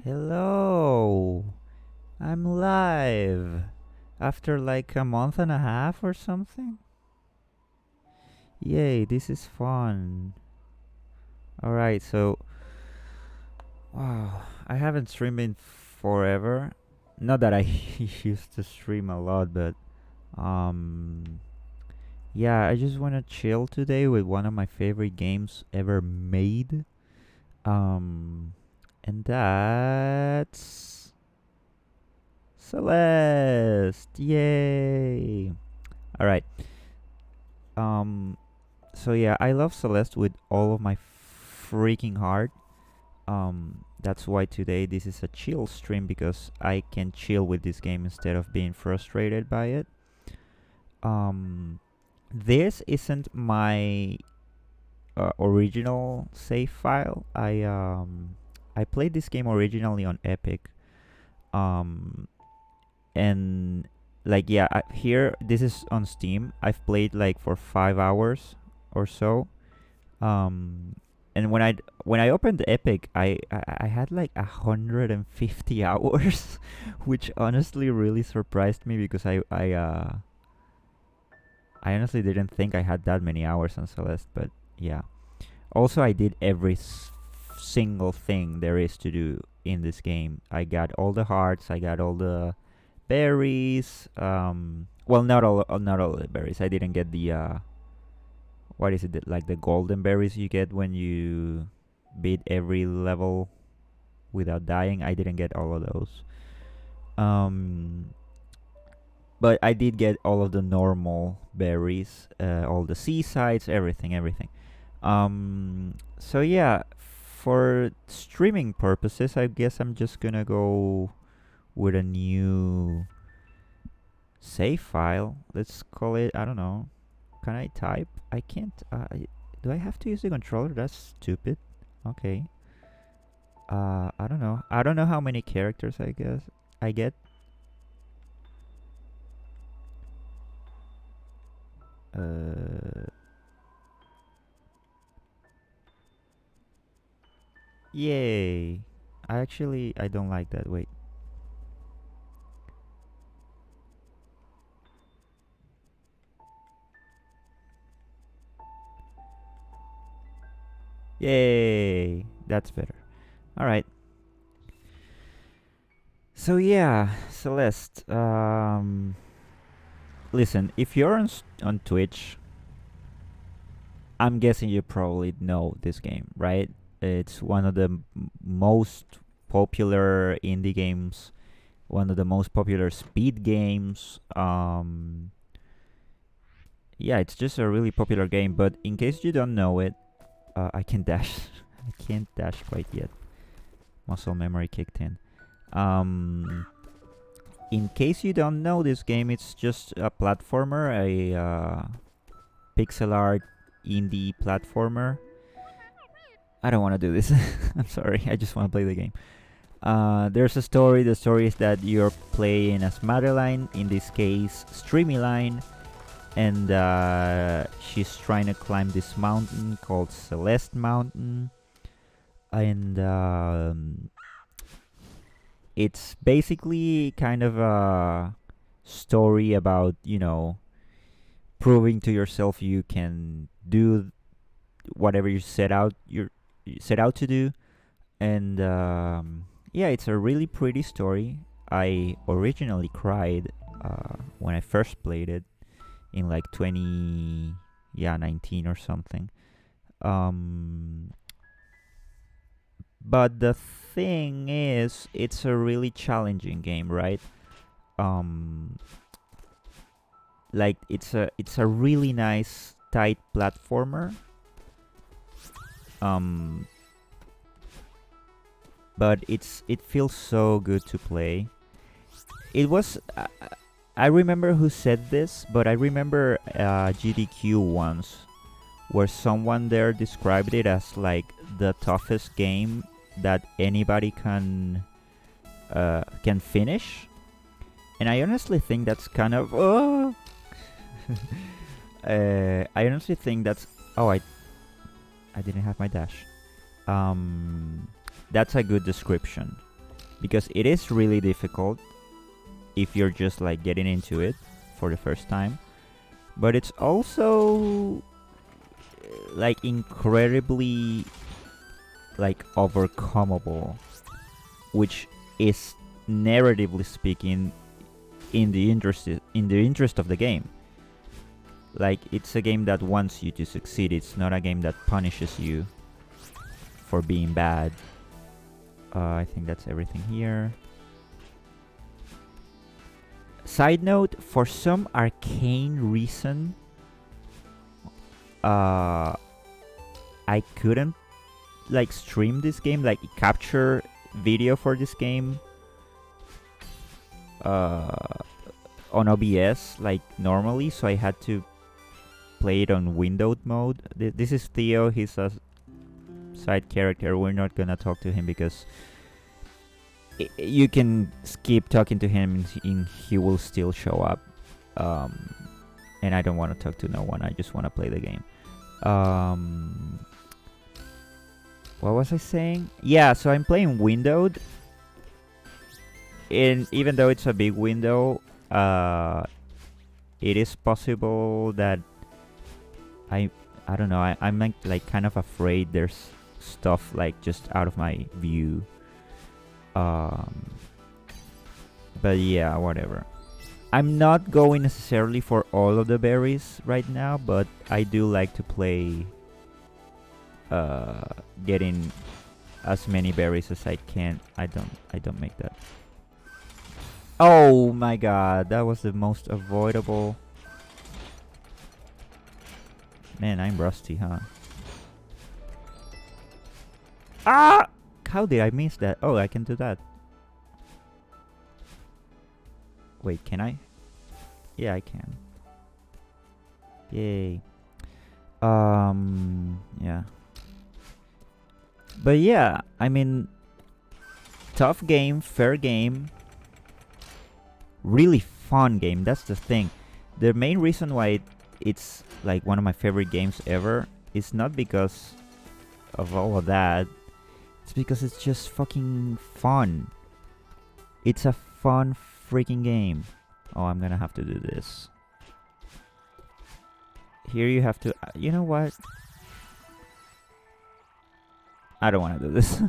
Hello! I'm live! After like a month and a half or something? Yay, this is fun. Alright, so. Wow, I haven't streamed in forever. Not that I used to stream a lot, but. Um. Yeah, I just wanna chill today with one of my favorite games ever made. Um. And that's. Celeste! Yay! Alright. Um, so yeah, I love Celeste with all of my freaking heart. That's why today this is a chill stream because I can chill with this game instead of being frustrated by it. Um, this isn't my original save file. I played this game originally on Epic. Um, and like yeah, here this is on Steam. I've played like for 5 hours or so. Um, and when I opened Epic, I had like 150 hours, which honestly really surprised me because I honestly didn't think I had that many hours on Celeste. But yeah, also I did every single thing there is to do in this game. I got all the hearts, I got all the berries. Well, not all the berries. I didn't get the what is it like the golden berries you get when you beat every level without dying. I didn't get all of those. Um, but I did get all of the normal berries, all the seasides, everything. So yeah, for streaming purposes, I guess I'm just gonna go with a new save file. Let's call it. I don't know. Can I type? I can't. Do I have to use the controller? That's stupid. Okay. I don't know. I don't know how many characters I guess I get. Uh, yay. I don't like that. Wait. Yay. That's better. All right. So yeah, Celeste. Listen. If you're on Twitch, I'm guessing you probably know this game, right? It's one of the most popular indie games, one of the most popular speed games. Yeah, it's just a really popular game. But in case you don't know it, I can dash. I can't dash quite yet. Muscle memory kicked in. Um, in case you don't know this game, it's just a platformer, a pixel art indie platformer. I don't want to do this. I'm sorry. I just want to play the game. There's a story. The story is that you're playing as Madeline, in this case, Streamyline, and she's trying to climb this mountain called Celeste Mountain. And it's basically kind of a story about, proving to yourself you can do whatever you set out to do. And yeah, it's a really pretty story. I originally cried when I first played it in like 2019 or something. Um, but the thing is, it's a really challenging game, right? Um, like it's a really nice tight platformer. Um, but it feels so good to play. It was. I remember who said this, but I remember GDQ once, where someone there described it as like the toughest game that anybody can finish, and I honestly think that's kind of. I honestly think that's. Oh, I didn't have my dash. That's a good description. because it is really difficult if you're just like getting into it for the first time, but it's also like incredibly like overcomable, which is narratively speaking in the interest of the game. Like, it's a game that wants you to succeed. It's not a game that punishes you for being bad. I think that's everything here. Side note, for some arcane reason, I couldn't like stream this game, like capture video for this game on OBS like normally, so I had to play it on windowed mode. This is Theo. He's a side character. We're not gonna talk to him because you can skip talking to him and he will still show up. And I don't want to talk to no one. I just want to play the game. What was I saying? Yeah, so I'm playing windowed. And even though it's a big window, it is possible that I don't know. I'm like kind of afraid there's stuff like just out of my view. But yeah, whatever. I'm not going necessarily for all of the berries right now, but I do like to play getting as many berries as I can. I don't make that. Oh my god, that was the most avoidable. Man, I'm rusty, huh? Ah! How did I miss that? Oh, I can do that. Wait, can I? Yeah, I can. Yay. Yeah. But yeah, I mean, tough game, fair game. Really fun game, that's the thing. The main reason why it's like one of my favorite games ever is not because of all of that. It's because it's just fucking fun. It's a fun freaking game. Oh, I'm gonna have to do this. Here you have to... you know what? I don't want to do this.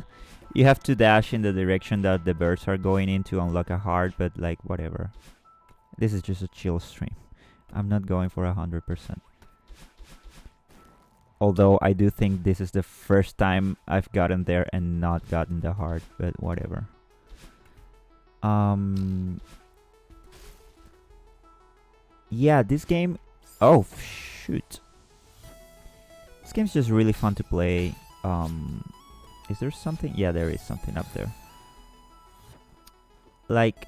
You have to dash in the direction that the birds are going in to unlock a heart, but like, whatever. This is just a chill stream. I'm not going for 100%. Although I do think this is the first time I've gotten there and not gotten the heart, but whatever. Yeah, this game... oh, shoot. This game's just really fun to play. Is there something? Yeah, there is something up there. Like,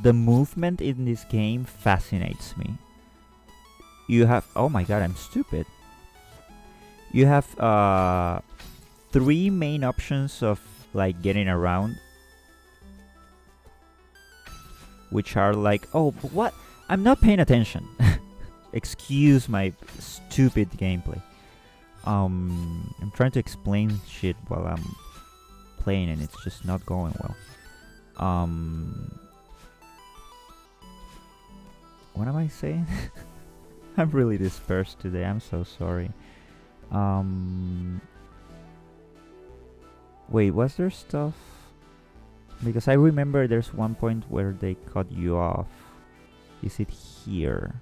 the movement in this game fascinates me. You have... oh my god, I'm stupid. You have 3 main options of like getting around, which are like... oh, but what? I'm not paying attention. Excuse my stupid gameplay. I'm trying to explain shit while I'm playing and it's just not going well. What am I saying? I'm really dispersed today. I'm so sorry. Wait, was there stuff? Because I remember there's one point where they cut you off. Is it here?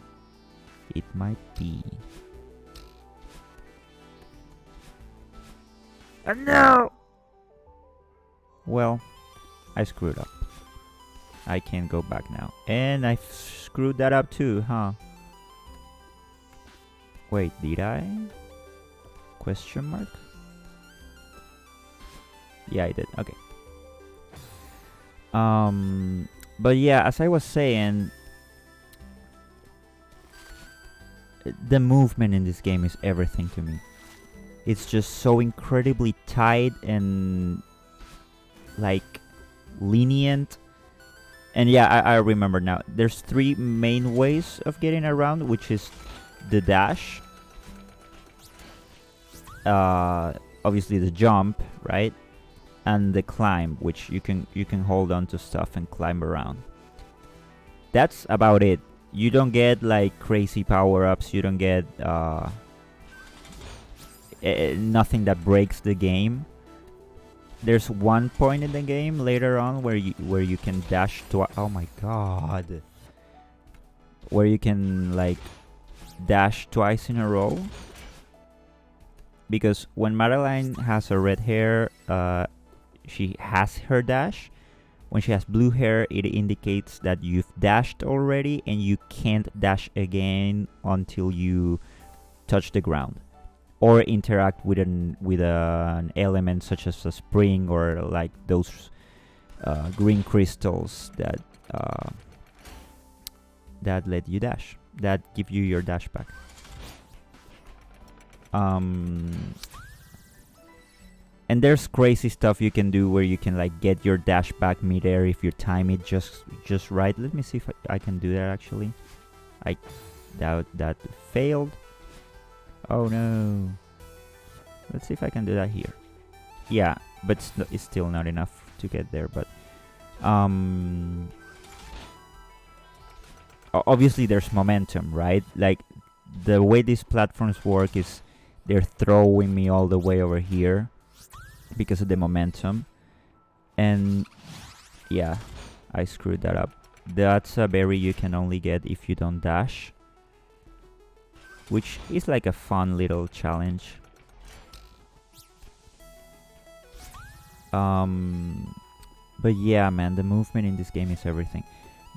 It might be. Oh no! Well, I screwed up. I can't go back now. And I screwed that up too, huh? Wait, did I? Question mark? Yeah, I did. Okay. But yeah, as I was saying, the movement in this game is everything to me. It's just so incredibly tight and like lenient. And yeah, I remember now. There's 3 main ways of getting around, which is the dash, obviously the jump, right? and the climb, which you can hold on to stuff and climb around. That's about it. You don't get like crazy power-ups. You don't get nothing that breaks the game. There's one point in the game later on where you can dash to. Oh my god! Where you can like dash twice in a row. Because when Madeline has her red hair, she has her dash. When she has blue hair, it indicates that you've dashed already and you can't dash again until you touch the ground or interact with an element such as a spring or like those green crystals that let you dash, that give you your dash back. And there's crazy stuff you can do where you can like get your dash back midair if you time it just right. Let me see if I can do that actually. I doubt that failed. Oh no. Let's see if I can do that here. Yeah, but it's still not enough to get there. But obviously there's momentum, right? Like the way these platforms work is they're throwing me all the way over here because of the momentum. And yeah, I screwed that up. That's a berry you can only get if you don't dash, which is like a fun little challenge. But yeah, man, the movement in this game is everything.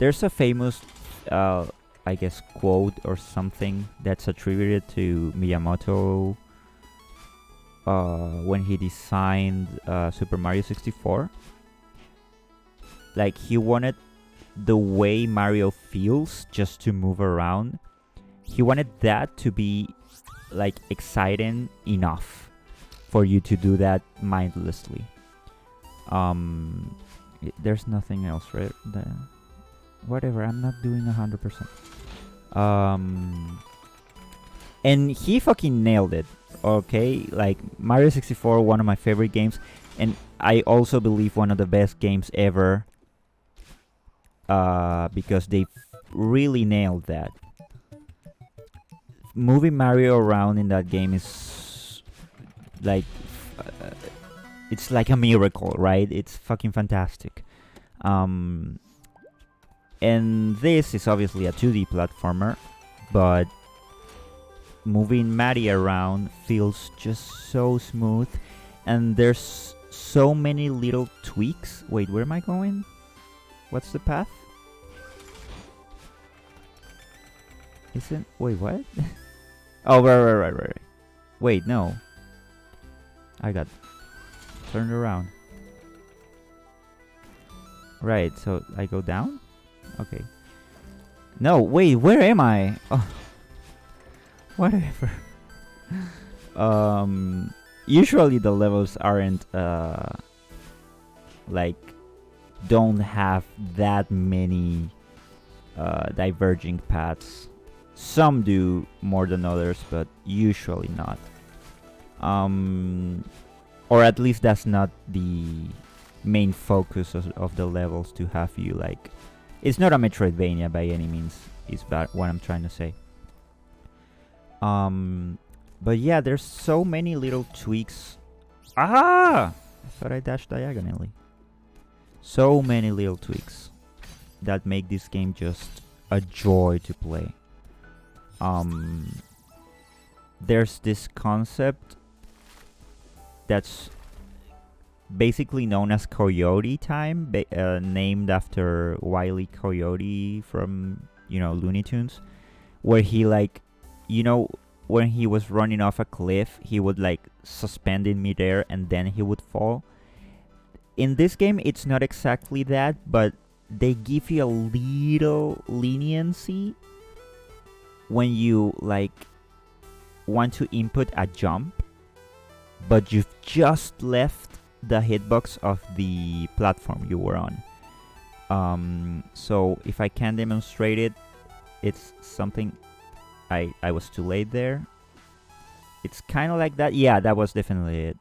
There's a famous I guess quote or something that's attributed to Miyamoto when he designed Super Mario 64. Like he wanted the way Mario feels just to move around. He wanted that to be like exciting enough for you to do that mindlessly. There's nothing else, right? Whatever, I'm not doing 100%. And he fucking nailed it. Okay, like Mario 64, one of my favorite games, and I also believe one of the best games ever. Because they really nailed that. Moving Mario around in that game is like it's like a miracle, right? It's fucking fantastic. And this is obviously a 2D platformer, but moving Maddie around feels just so smooth, and there's so many little tweaks. Wait, where am I going? What's the path? Isn't... Wait, what? Oh, right. Wait, no. I got turned around. Right, so I go down? Okay. No, wait, where am I? Oh. Whatever. Usually the levels aren't like don't have that many diverging paths. Some do more than others, but usually not. Or at least that's not the main focus of the levels, to have you like... It's not a Metroidvania by any means, is what I'm trying to say. But yeah, there's so many little tweaks. Ah! I thought I dashed diagonally. So many little tweaks that make this game just a joy to play. There's this concept that's basically known as Coyote Time, named after Wile E. Coyote from, Looney Tunes, where he like, when he was running off a cliff, he would like suspend in midair and then he would fall. In this game, it's not exactly that, but they give you a little leniency when you like want to input a jump, but you've just left the hitbox of the platform you were on. So if I can demonstrate it, it's something... I was too late there. It's kind of like that. Yeah, that was definitely it.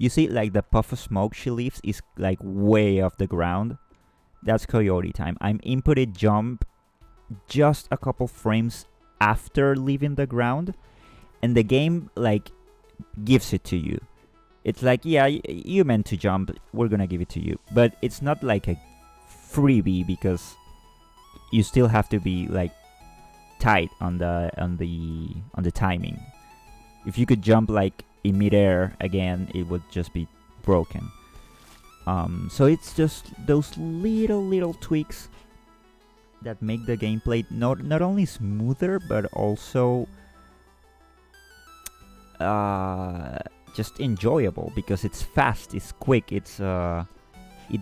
You see, like the puff of smoke she leaves is like way off the ground. That's coyote time. I'm inputted jump just a couple frames after leaving the ground, and the game like gives it to you. It's like, yeah, you meant to jump, we're gonna give it to you. But it's not like a freebie, because you still have to be like tight on the timing. If you could jump like in midair again, it would just be broken. So it's just those little tweaks that make the gameplay not only smoother, but also just enjoyable, because it's fast, it's quick, it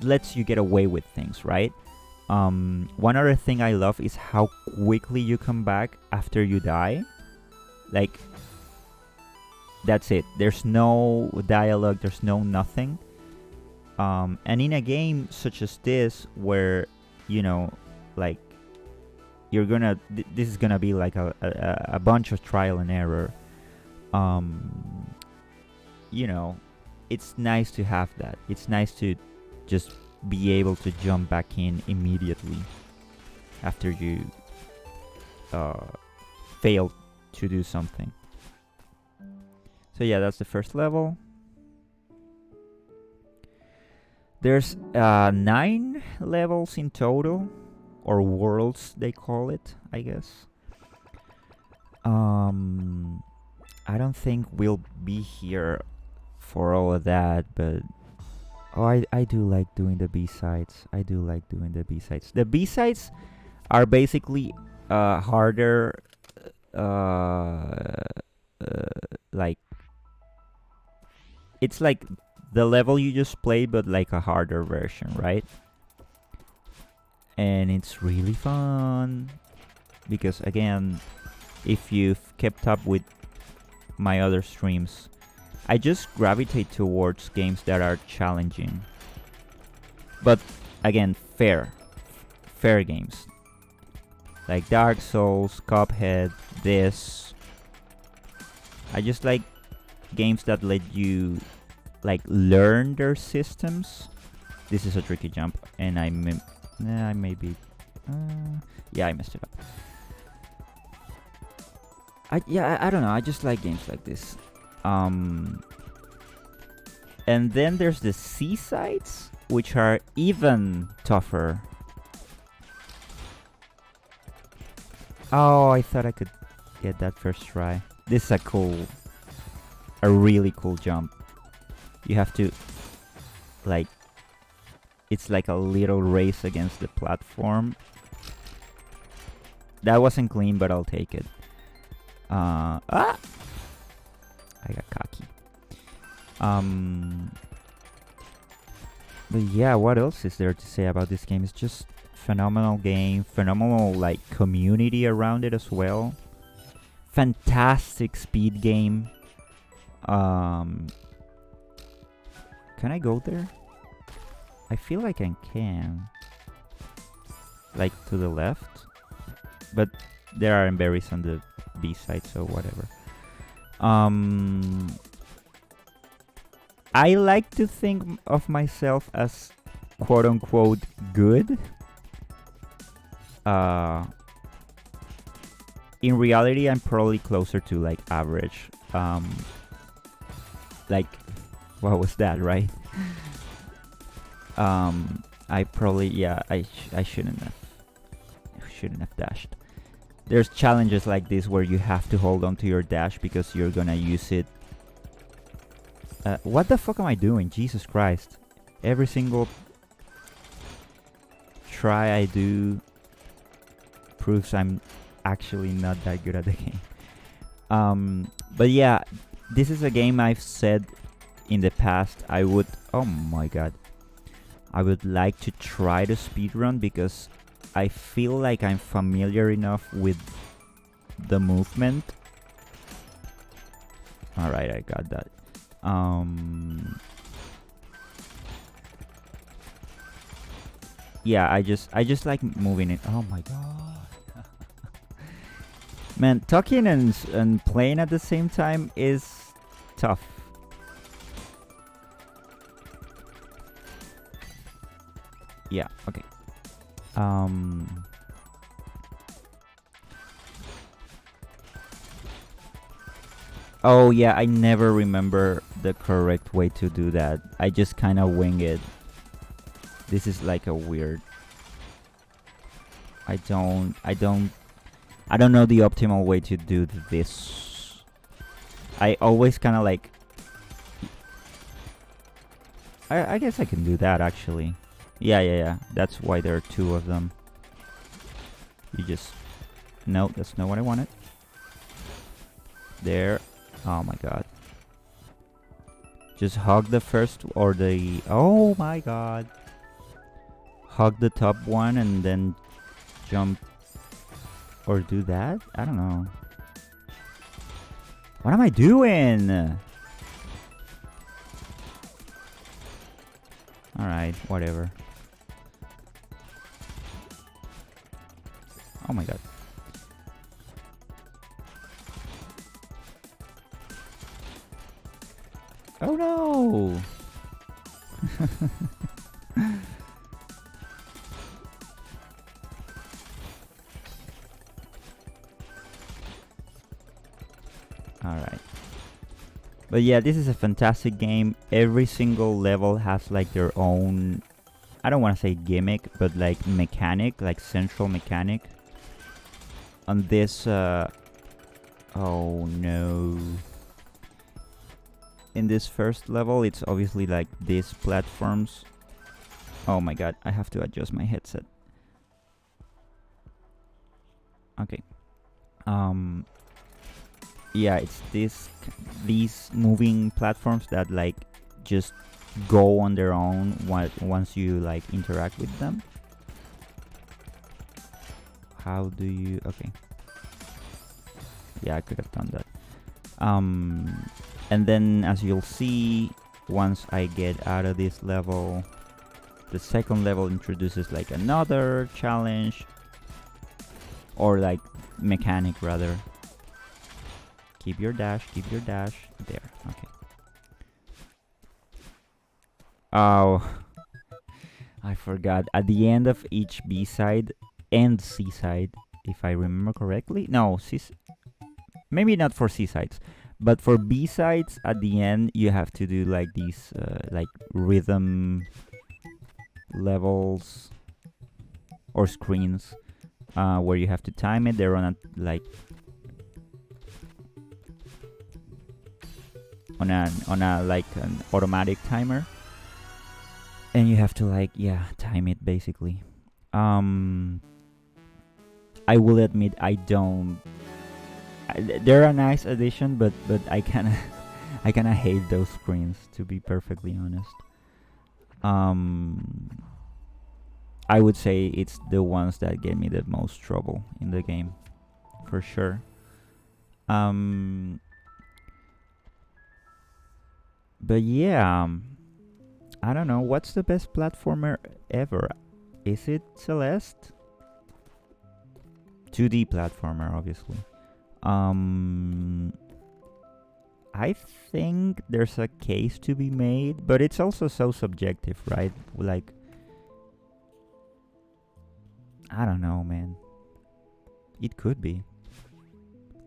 lets you get away with things, right? One other thing I love is how quickly you come back after you die. Like, that's it. There's no dialogue, there's no nothing. And in a game such as this, where, you know, like, you're gonna, this is gonna be like a bunch of trial and error. You know, it's nice to have that. It's nice to just be able to jump back in immediately after you fail to do something. So yeah, that's the first level. There's 9 levels in total, or worlds they call it, I guess. I don't think we'll be here for all of that, but I do like doing the B-sides. I do like doing the B-sides. The B-sides are basically harder, like, it's like the level you just played, but like a harder version, right? And it's really fun, because again, if you've kept up with my other streams, I just gravitate towards games that are challenging, but again, fair games, like Dark Souls, Cuphead, this. I just like games that let you like learn their systems. This is a tricky jump, and I maybe yeah, I messed it up. I don't know, I just like games like this. And then there's the C-sides, which are even tougher. Oh, I thought I could get that first try. This is a really cool jump. You have to, like, it's like a little race against the platform. That wasn't clean, but I'll take it. I got cocky. But yeah, what else is there to say about this game? It's just phenomenal game, phenomenal like community around it as well. Fantastic speed game. Can I go there? I feel like I can. Like to the left. But there are berries on the B side, so whatever. I like to think of myself as quote unquote good. In reality, I'm probably closer to like average. Like, what was that, right? I probably, yeah, I shouldn't have dashed. There's challenges like this where you have to hold on to your dash because you're gonna use it. What the fuck am I doing? Jesus Christ. Every single try I do proves I'm actually not that good at the game. But yeah, this is a game I've said in the past I would, oh my god, I would like to try to speedrun because I feel like I'm familiar enough with the movement. Alright, I got that. Yeah, I just like moving it. Oh my god. Man, talking and playing at the same time is tough. Yeah, okay. Um... Oh yeah, I never remember the correct way to do that. I just kind of wing it. This is like a weird... I don't know the optimal way to do this. I always kind of like... I guess I can do that actually. Yeah. That's why there are two of them. You just... No, that's not what I wanted. There. Oh my god. Just hug the first or the... Oh my god. Hug the top one and then jump. Or do that? I don't know. What am I doing? Alright, whatever. Oh my god. Oh no! Alright. But yeah, this is a fantastic game. Every single level has like their own... I don't want to say gimmick, but like mechanic, like central mechanic. On this... oh no. In this first level, it's obviously like these platforms. Oh my god, I have to adjust my headset. Okay. Yeah, it's these moving platforms that like just go on their own once you like interact with them. How do you... Okay. Yeah, I could have done that. And then as you'll see, once I get out of this level, the second level introduces like another challenge, or like mechanic rather. Keep your dash, there, okay. Oh, I forgot. At the end of each B-side and C-side, if I remember correctly. No, maybe not for C-sides. But for B-sides, at the end, you have to do like these like rhythm levels or screens where you have to time it. They're on a like on a like an automatic timer, and you have to like time it basically. I will admit I don't. They're a nice addition, but I kind of hate those screens, to be perfectly honest. I would say it's the ones that get me the most trouble in the game, for sure. But yeah, I don't know. What's the best platformer ever? Is it Celeste? 2D platformer, obviously. I think there's a case to be made, but it's also so subjective, right? Like, I don't know, man. It could be.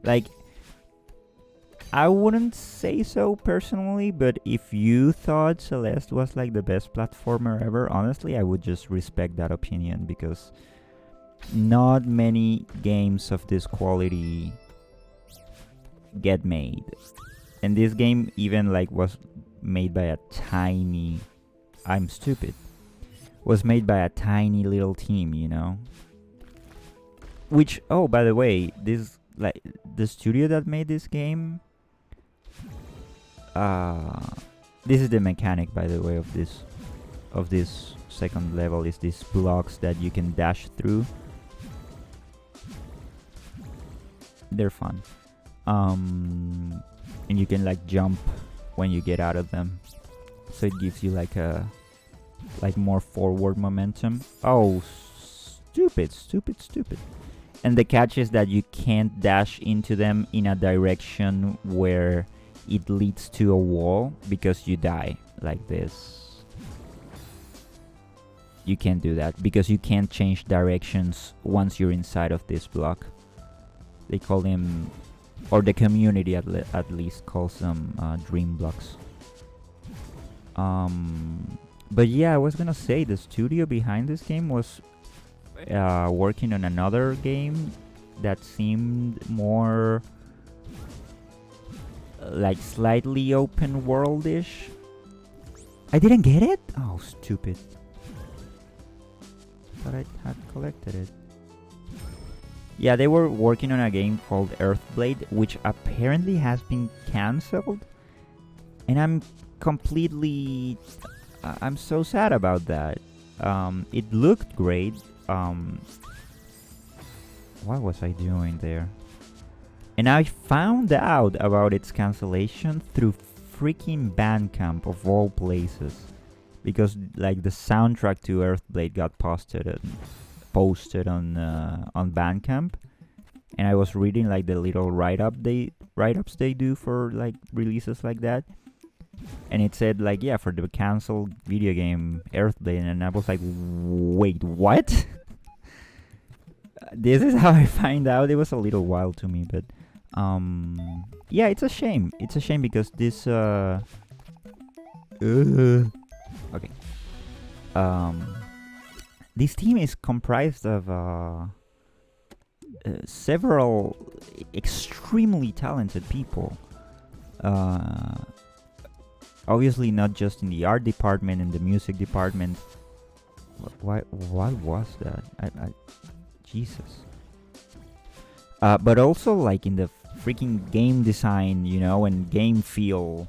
Like, I wouldn't say so personally, but if you thought Celeste was like the best platformer ever, honestly, I would just respect that opinion, because not many games of this quality get made. And this game even like was made by a tiny... I'm stupid. Was made by a tiny little team, you know? Which, oh, by the way, this, like, the studio that made this game... this is the mechanic, by the way, of this second level, is these blocks that you can dash through. They're fun. And you can like jump when you get out of them, so it gives you like a more forward momentum. Oh, stupid. And the catch is that you can't dash into them in a direction where it leads to a wall, because you die like this. you can't do that because you can't change directions once you're inside of this block. They call them, or the community at least calls them dream blocks. But yeah, I was gonna say the studio behind this game was working on another game that seemed more like slightly open world-ish. I didn't get it? Oh, stupid. Thought I had collected it. Yeah, they were working on a game called Earthblade, which apparently has been cancelled. And I'm completely... I'm so sad about that. It looked great. What was I doing there? And I found out about its cancellation through freaking Bandcamp of all places. Because like the soundtrack to Earthblade got posted on Bandcamp, and I was reading like the little write-ups they do for like releases like that, and it said like, yeah, for the canceled video game Earthblade, and I was like, wait, what? This is how I find out. It was a little wild to me, but yeah, it's a shame. It's a shame because this okay. This team is comprised of several extremely talented people. Obviously, not just in the art department and the music department. What was that? Jesus. But also like in the freaking game design, you know, and game feel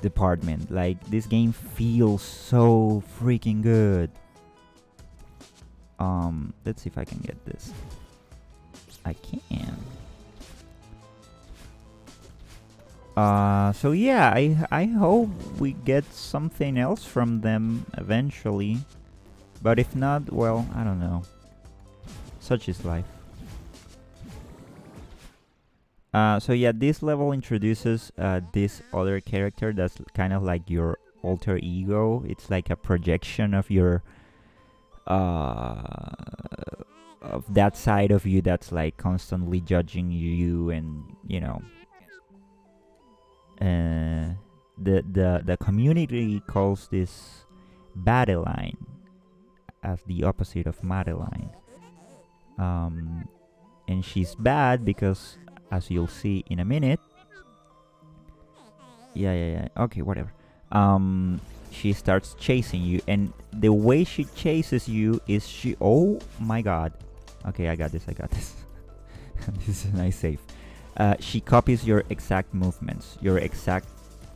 department. Like this game feels so freaking good. Let's see if I can get this. I can. So yeah, I hope we get something else from them eventually. But if not, well, I don't know. Such is life. So yeah, this level introduces this other character that's kind of like your alter ego. It's like a projection of your of that side of you that's like constantly judging you, and you know, the community calls this Badeline as the opposite of Madeline. And she's bad because, as you'll see in a minute, yeah, okay, whatever. She starts chasing you, and the way she chases you is oh my god. Okay, I got this. This is a nice save. She copies your exact movements, your exact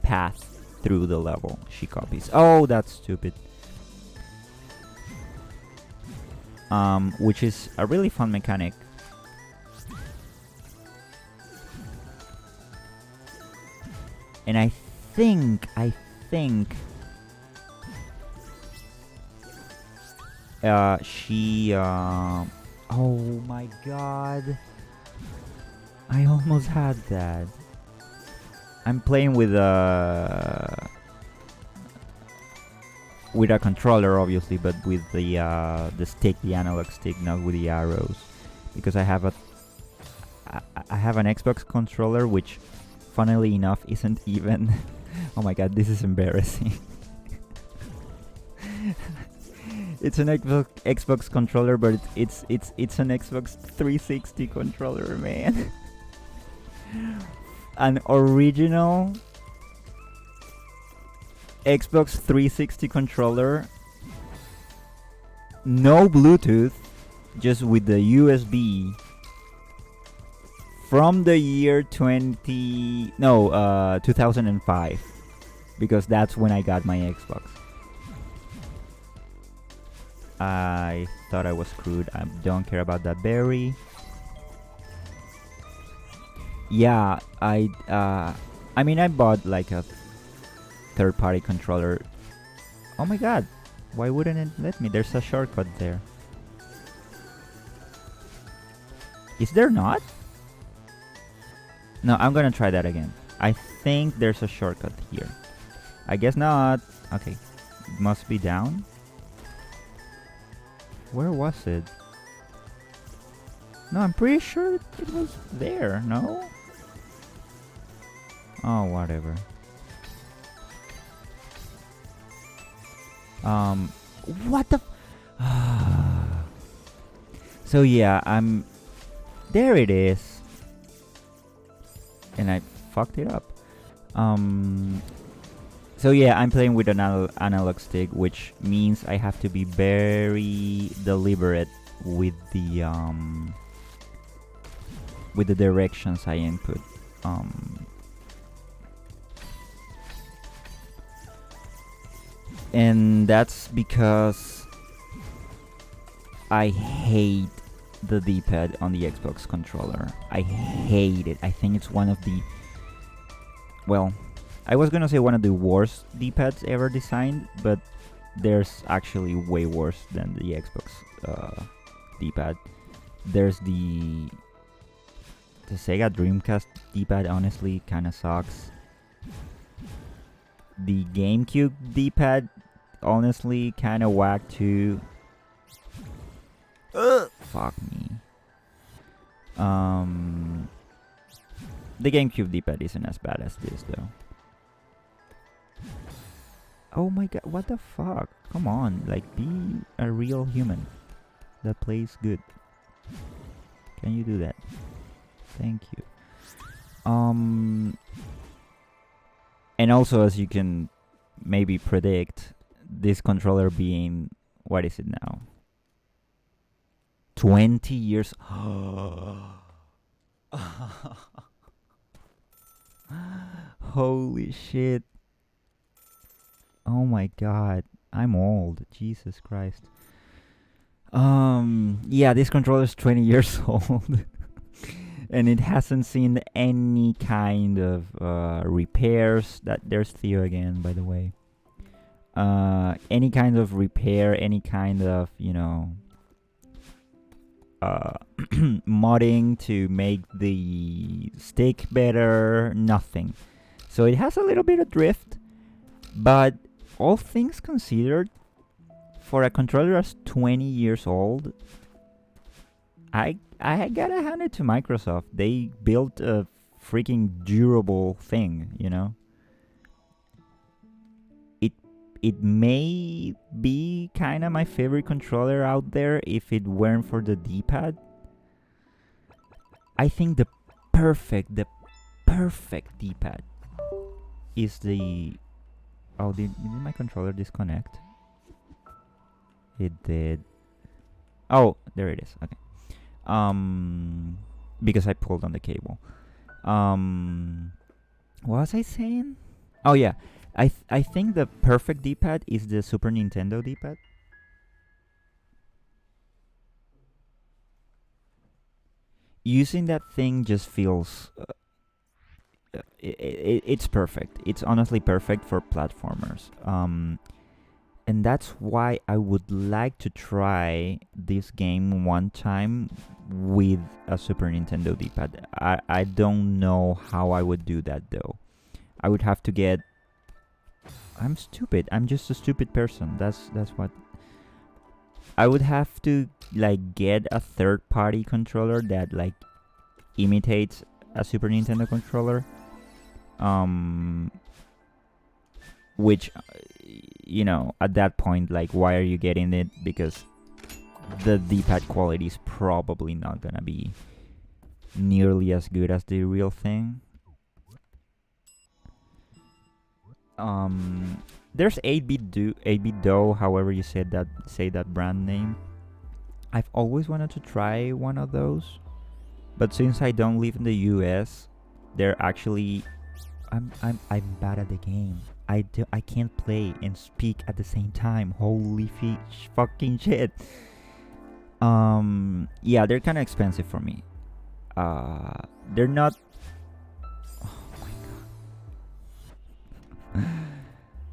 path through the level. She copies. Oh, that's stupid. Which is a really fun mechanic. And I think she oh my god, I almost had that. I'm playing with a controller, obviously, but with the stick, the analog stick, not with the arrows, because I have an Xbox controller, which funnily enough isn't even oh my god, this is embarrassing. It's an Xbox controller, but it's an Xbox 360 controller, man. An original Xbox 360 controller, no Bluetooth, just with the USB, from the year 2005, because that's when I got my Xbox. I thought I was screwed. I don't care about that berry. Yeah, I mean, I bought like a third-party controller. Oh my god, why wouldn't it let me? There's a shortcut there. Is there not? No, I'm gonna try that again. I think there's a shortcut here. I guess not. Okay, it must be down. Where was it? No, I'm pretty sure it was there, no? Oh, whatever. What the... So yeah, there it is. And I fucked it up. So yeah, I'm playing with an analog stick, which means I have to be very deliberate with the directions I input. And that's because I hate the D-pad on the Xbox controller. I hate it. I think it's one of the... Well, I was gonna say one of the worst D-pads ever designed, but there's actually way worse than the Xbox D-pad. There's the Sega Dreamcast D-pad, honestly, kinda sucks. The GameCube D-pad, honestly, kinda whack too. Fuck me. The GameCube D-pad isn't as bad as this, though. Oh my god, what the fuck? Come on, like, be a real human that plays good. Can you do that? Thank you. And also, as you can maybe predict, this controller being... What is it now? 20 years... Holy shit. Oh my god. I'm old. Jesus Christ. Yeah, this controller is 20 years old. And it hasn't seen any kind of repairs. There's Theo again, by the way. Any kind of repair, any kind of, modding to make the stick better, nothing. So it has a little bit of drift, but all things considered, for a controller that's 20 years old, I gotta hand it to Microsoft. They built a freaking durable thing, It may be kind of my favorite controller out there if it weren't for the D-pad. I think the perfect D-pad is the... Oh, did my controller disconnect? It did. Oh, there it is. Okay. Because I pulled on the cable. What was I saying? Oh yeah, I think the perfect D-pad is the Super Nintendo D-pad. Using that thing just feels... it's perfect. It's honestly perfect for platformers. And that's why I would like to try this game one time with a Super Nintendo D-pad. I don't know how I would do that, though. I would have to get... I'm stupid. I'm just a stupid person. That's what... I would have to, get a third-party controller that, imitates a Super Nintendo controller. Which, at that point, why are you getting it? Because the D-pad quality is probably not gonna be nearly as good as the real thing. There's 8-bit Do, however you say that brand name. I've always wanted to try one of those, but since I don't live in the US, they're actually... I'm bad at the game. I can't play and speak at the same time. Holy fucking shit. Yeah, they're kind of expensive for me. They're not... Oh my god.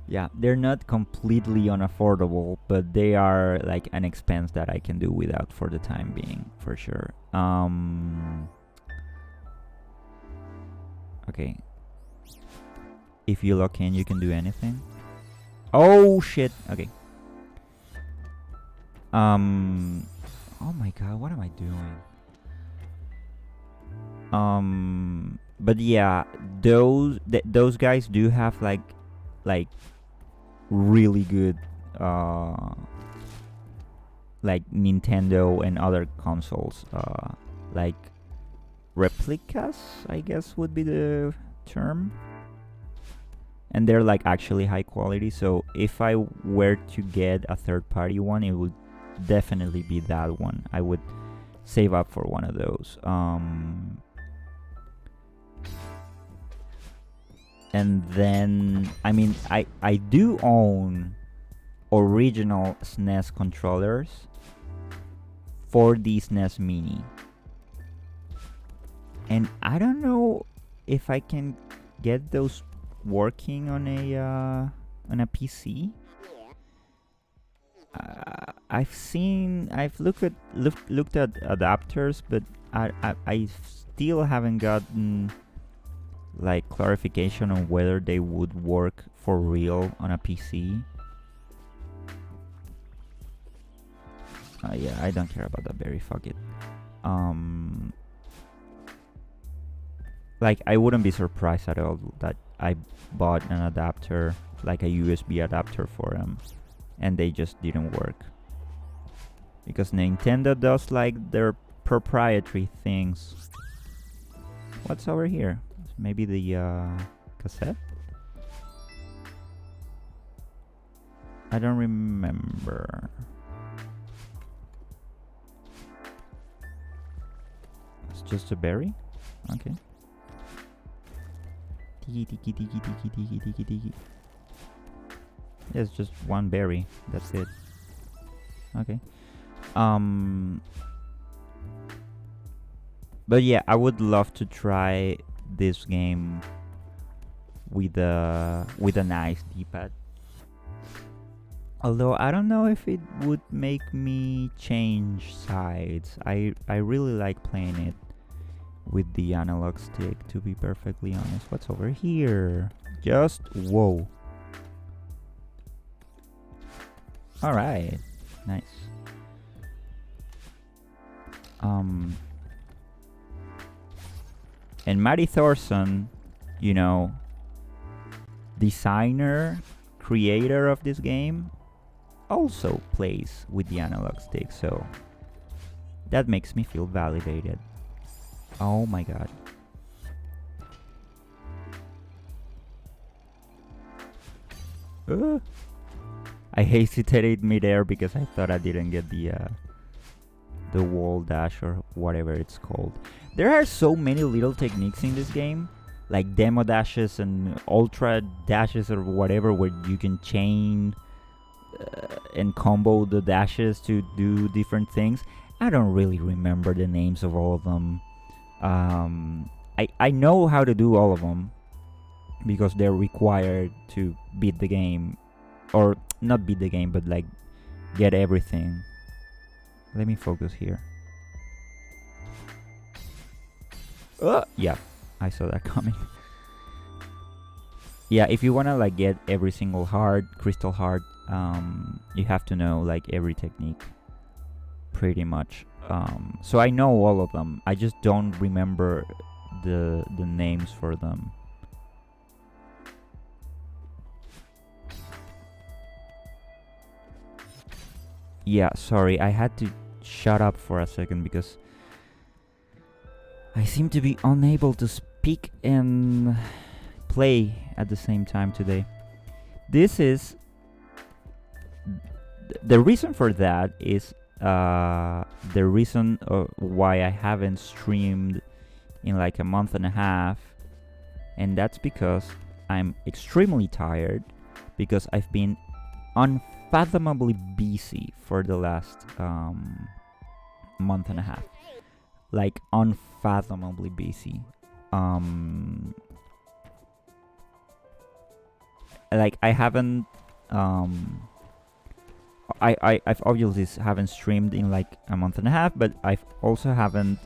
Yeah, they're not completely unaffordable, but they are an expense that I can do without for the time being, for sure. Okay. If you lock in, you can do anything. Oh shit. Okay. Oh my god, what am I doing? But yeah, those guys do have like really good uh like Nintendo and other consoles like replicas, I guess would be the term. And they're like actually high quality, so if I were to get a third party one, it would definitely be that one. I would save up for one of those. And then I mean I do own original SNES controllers for the SNES Mini, and I don't know if I can get those working on a PC. I've looked at adapters, but I still haven't gotten like clarification on whether they would work for real on a PC. Yeah, I don't care about that berry. Fuck it. Like I wouldn't be surprised at all that I bought an adapter, like a USB adapter for them, and they just didn't work. Because Nintendo does like their proprietary things. What's over here? Maybe the cassette? I don't remember. It's just a berry? Okay. Tiki tiki tiki tiki tiki tiki tiki. Yeah, it's just one berry. That's it. Okay. But yeah, I would love to try this game with a nice D-pad. Although I don't know if it would make me change sides. I really like playing it with the analog stick, to be perfectly honest. What's over here? Just whoa. Alright. Nice. And Matty Thorson, you know, designer, creator of this game, also plays with the analog stick, so that makes me feel validated. Oh my god. I hesitated midair because I thought I didn't get the wall dash or whatever it's called. There are so many little techniques in this game, like demo dashes and ultra dashes or whatever, where you can chain and combo the dashes to do different things. I don't really remember the names of all of them. I know how to do all of them because they're required to beat the game, or not beat the game, but like get everything. Let me focus here. Yeah, I saw that coming. Yeah, if you wanna like get every single heart, crystal heart, you have to know like every technique, pretty much. So I know all of them. I just don't remember the names for them. Yeah, sorry, I had to shut up for a second because I seem to be unable to speak and play at the same time today. This is the reason for that is the reason why I haven't streamed in like a month and a half, and that's because I'm extremely tired because I've been unfathomably busy for the last month and a half. Like unfathomably busy. Like I haven't I've obviously haven't streamed in like a month and a half, but I've also haven't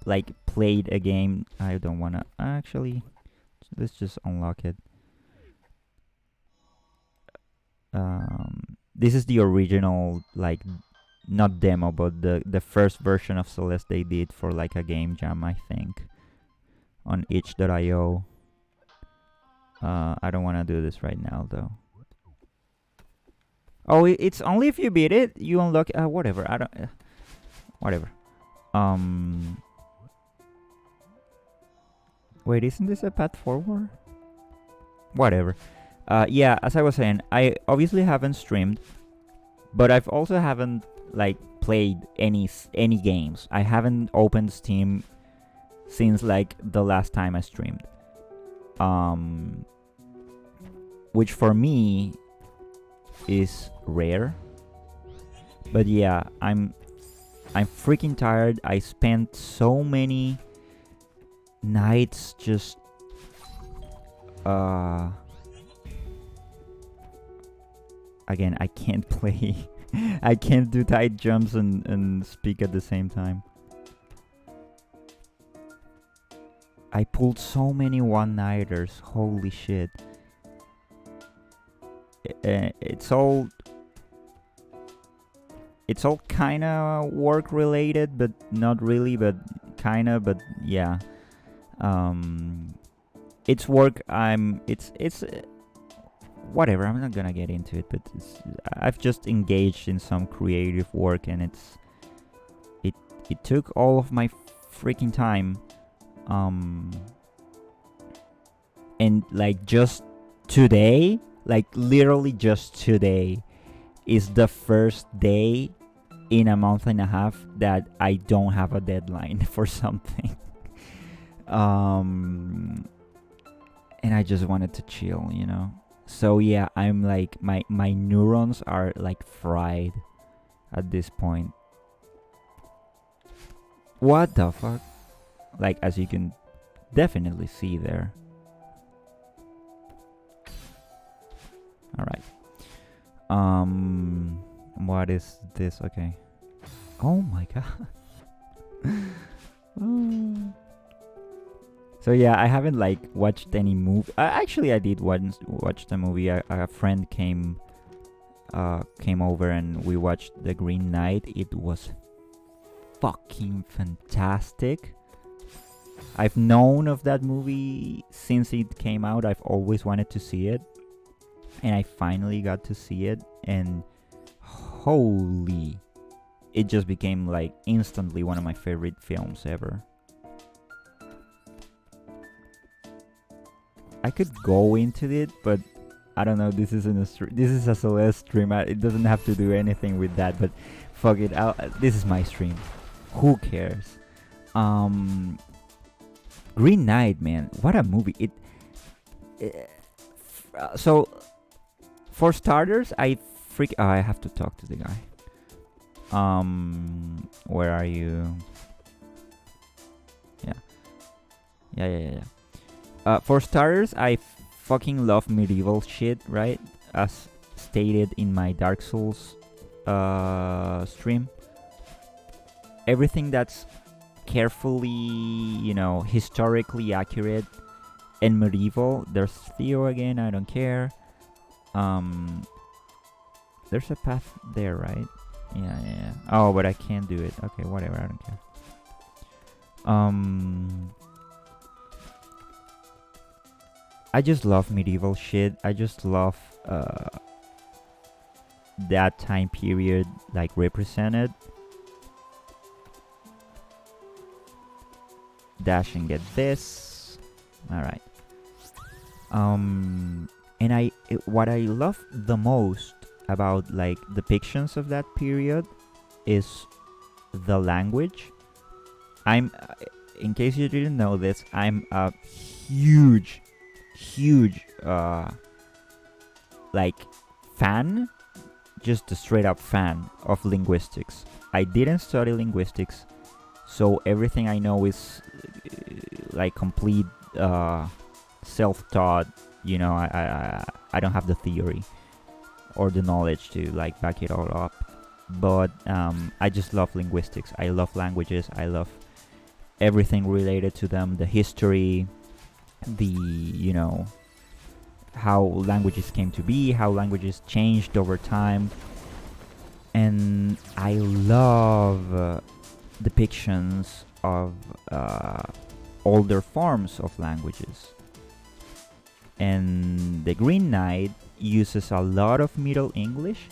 like played a game. I don't wanna actually. Let's just unlock it. This is the original like not demo, but the first version of Celeste they did for like a game jam, I think, on itch.io. I don't want to do this right now though. Oh, it's only if you beat it, you unlock whatever. I don't whatever. Wait, isn't this a path forward? Whatever. Yeah, as I was saying, I obviously haven't streamed, but I've also haven't like played any games. I haven't opened Steam since like the last time I streamed. Which for me is rare. But yeah, I'm freaking tired. I spent so many nights just again, I can't play. I can't do tight jumps and speak at the same time. I pulled so many one-nighters. Holy shit. It's all kind of work related, but not really, but kind of, but yeah. It's work. It's whatever. I'm not gonna get into it, but I've just engaged in some creative work, and it took all of my freaking time. And like just today, like literally just today, is the first day in a month and a half that I don't have a deadline for something. And I just wanted to chill, you know. So yeah, I'm like my neurons are like fried at this point. What the fuck? Like, as you can definitely see there. All right. What is this? Okay. Oh my god. So yeah, I haven't like watched any movie. Actually, I did watch the movie. A friend came over and we watched The Green Knight. It was fucking fantastic. I've known of that movie since it came out. I've always wanted to see it, and I finally got to see it, and holy, it just became like instantly one of my favorite films ever. I could go into it, but I don't know. This is a Celeste stream. It doesn't have to do anything with that, but fuck it. This is my stream. Who cares? Green Knight, man, what a movie! So, for starters, I have to talk to the guy. Where are you? Yeah. For starters, I fucking love medieval shit, right? As stated in my Dark Souls stream. Everything that's carefully, you know, historically accurate and medieval. There's Theo again, I don't care. There's a path there, right? Yeah. Oh, but I can't do it. Okay, whatever, I don't care. I just love medieval shit. I just love that time period like represented. Dash and get this. Alright. And what I love the most about like depictions of that period is the language. In case you didn't know this, I'm a huge like fan, just a straight up fan of linguistics. I didn't study linguistics, so everything I know is like complete self-taught. You know, I don't have the theory or the knowledge to like back it all up, but I just love linguistics. I love languages. I love everything related to them, the history, the, you know, how languages came to be, how languages changed over time. And I love depictions of uh, older forms of languages. And the Green Knight uses a lot of Middle English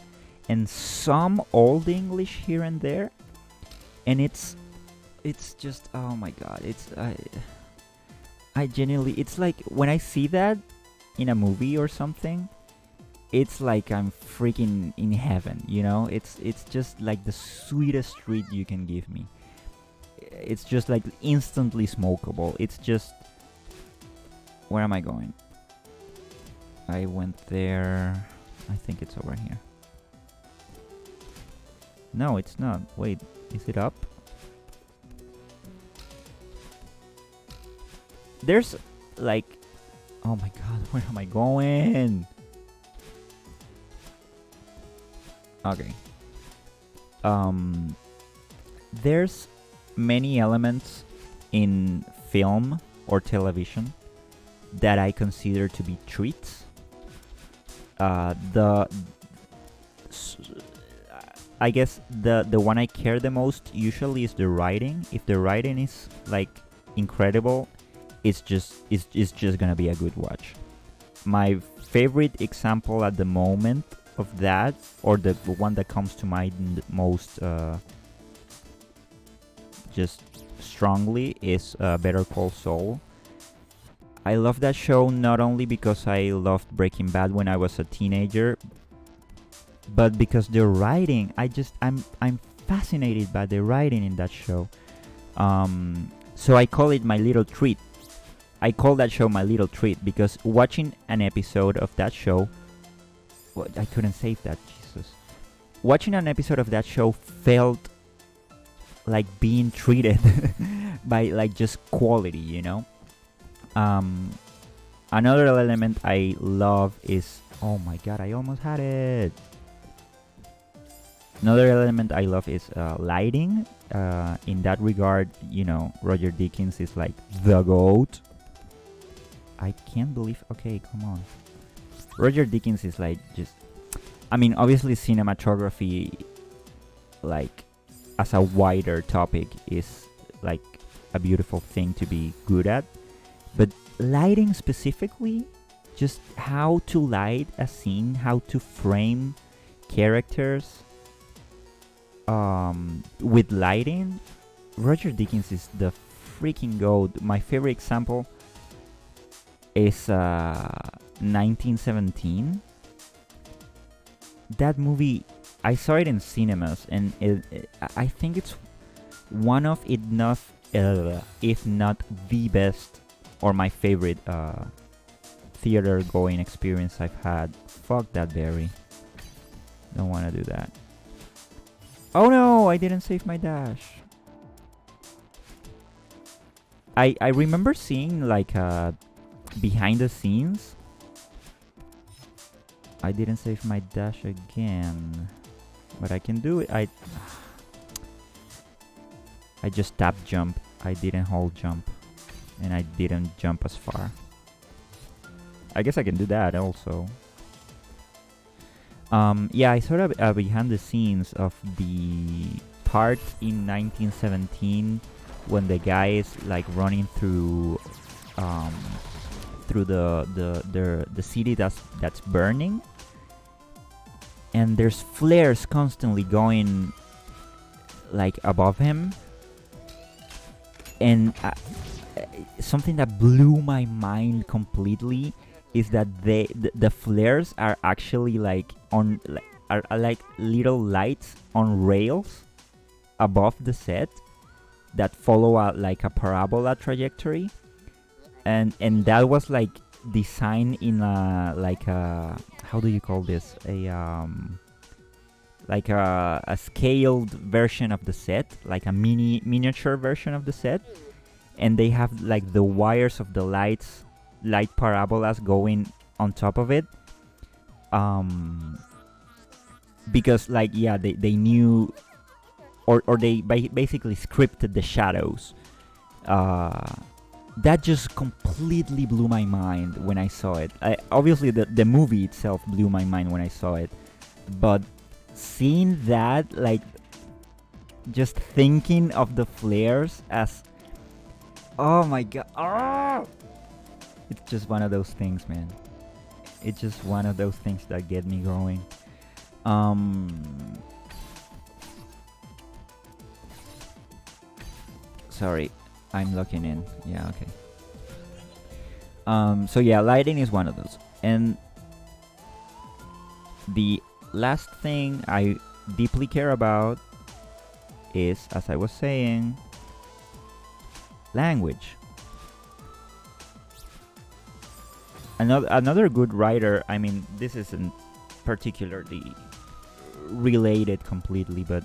and some Old English here and there, and it's just, oh my god, I genuinely, it's like when I see that in a movie or something, it's like I'm freaking in heaven, you know? It's just like the sweetest treat you can give me. It's just like instantly smokable. It's just, where am I going? I went there. I think it's over here. No, it's not. Wait, is it up? There's like, oh my god, where am I going? Okay. There's many elements in film or television that I consider to be treats. I guess the one I care the most usually is the writing. If the writing is like incredible, it's just gonna be a good watch. My favorite example at the moment of that, or the one that comes to mind most just strongly, is Better Call Saul. I love that show not only because I loved Breaking Bad when I was a teenager, but because the writing, I'm fascinated by the writing in that show. So I call it my little treat. I call that show my little treat because watching an episode of that show, well, I couldn't save that, Jesus. Watching an episode of that show felt like being treated by like just quality, you know? Another element I love is, oh my god, I almost had it. Another element I love is lighting. In that regard, you know, Roger Deakins is like the GOAT. I can't believe, okay, come on. Roger Deakins is like just, I mean, obviously cinematography, like, as a wider topic, is like a beautiful thing to be good at. But lighting specifically, just how to light a scene, how to frame characters with lighting, Roger Deakins is the freaking GOAT. My favorite example is 1917. That movie, I saw it in cinemas, and I think it's one of, if not the best, or my favorite theater going experience I've had. Fuck that berry. Don't want to do that. Oh no, I didn't save my dash. I remember seeing like behind the scenes. I didn't save my dash again, but I can do it. I just tap jump. I didn't hold jump, and I didn't jump as far. I guess I can do that also. Yeah, I saw behind the scenes of the part in 1917 when the guy is like running through the city that's burning, and there's flares constantly going like above him, and something that blew my mind completely is that the flares are actually like on are like little lights on rails above the set that follow like a parabola trajectory, and that was like designed in a like a, how do you call this, like a scaled version of the set, like a miniature version of the set, and they have like the wires of the light parabolas going on top of it, because like, yeah, they knew, or they basically scripted the shadows. That just completely blew my mind when I saw it. Obviously the movie itself blew my mind when I saw it, but seeing that, like, just thinking of the flares as, oh my god, it's just one of those things, man. It's just one of those things that get me going. Sorry, I'm looking in. Yeah, okay. So yeah, lighting is one of those. And the last thing I deeply care about is, as I was saying, language. Another good writer, I mean, this isn't particularly related completely, but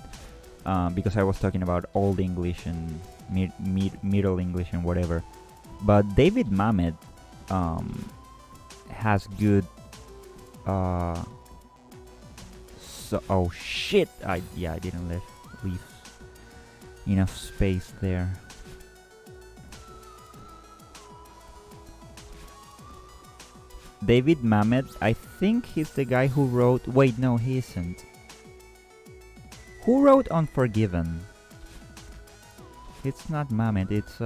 because I was talking about Old English and Middle English and whatever. But David Mamet has good. Oh shit! I didn't leave enough space there. David Mamet, I think he's the guy who wrote. Wait, no, he isn't. Who wrote Unforgiven? It's not Mamet. It's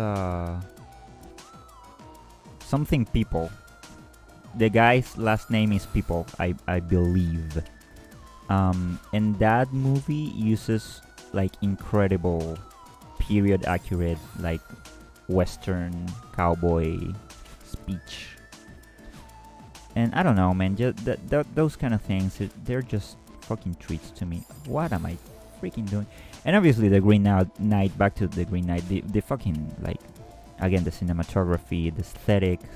something People. The guy's last name is People, I believe. And that movie uses like incredible period accurate, like Western cowboy speech. And I don't know, man. Just those kind of things, they're just fucking treats to me. What am I freaking doing? And obviously the Green Knight. Back to the Green Knight. The fucking, like, again, the cinematography, the aesthetics.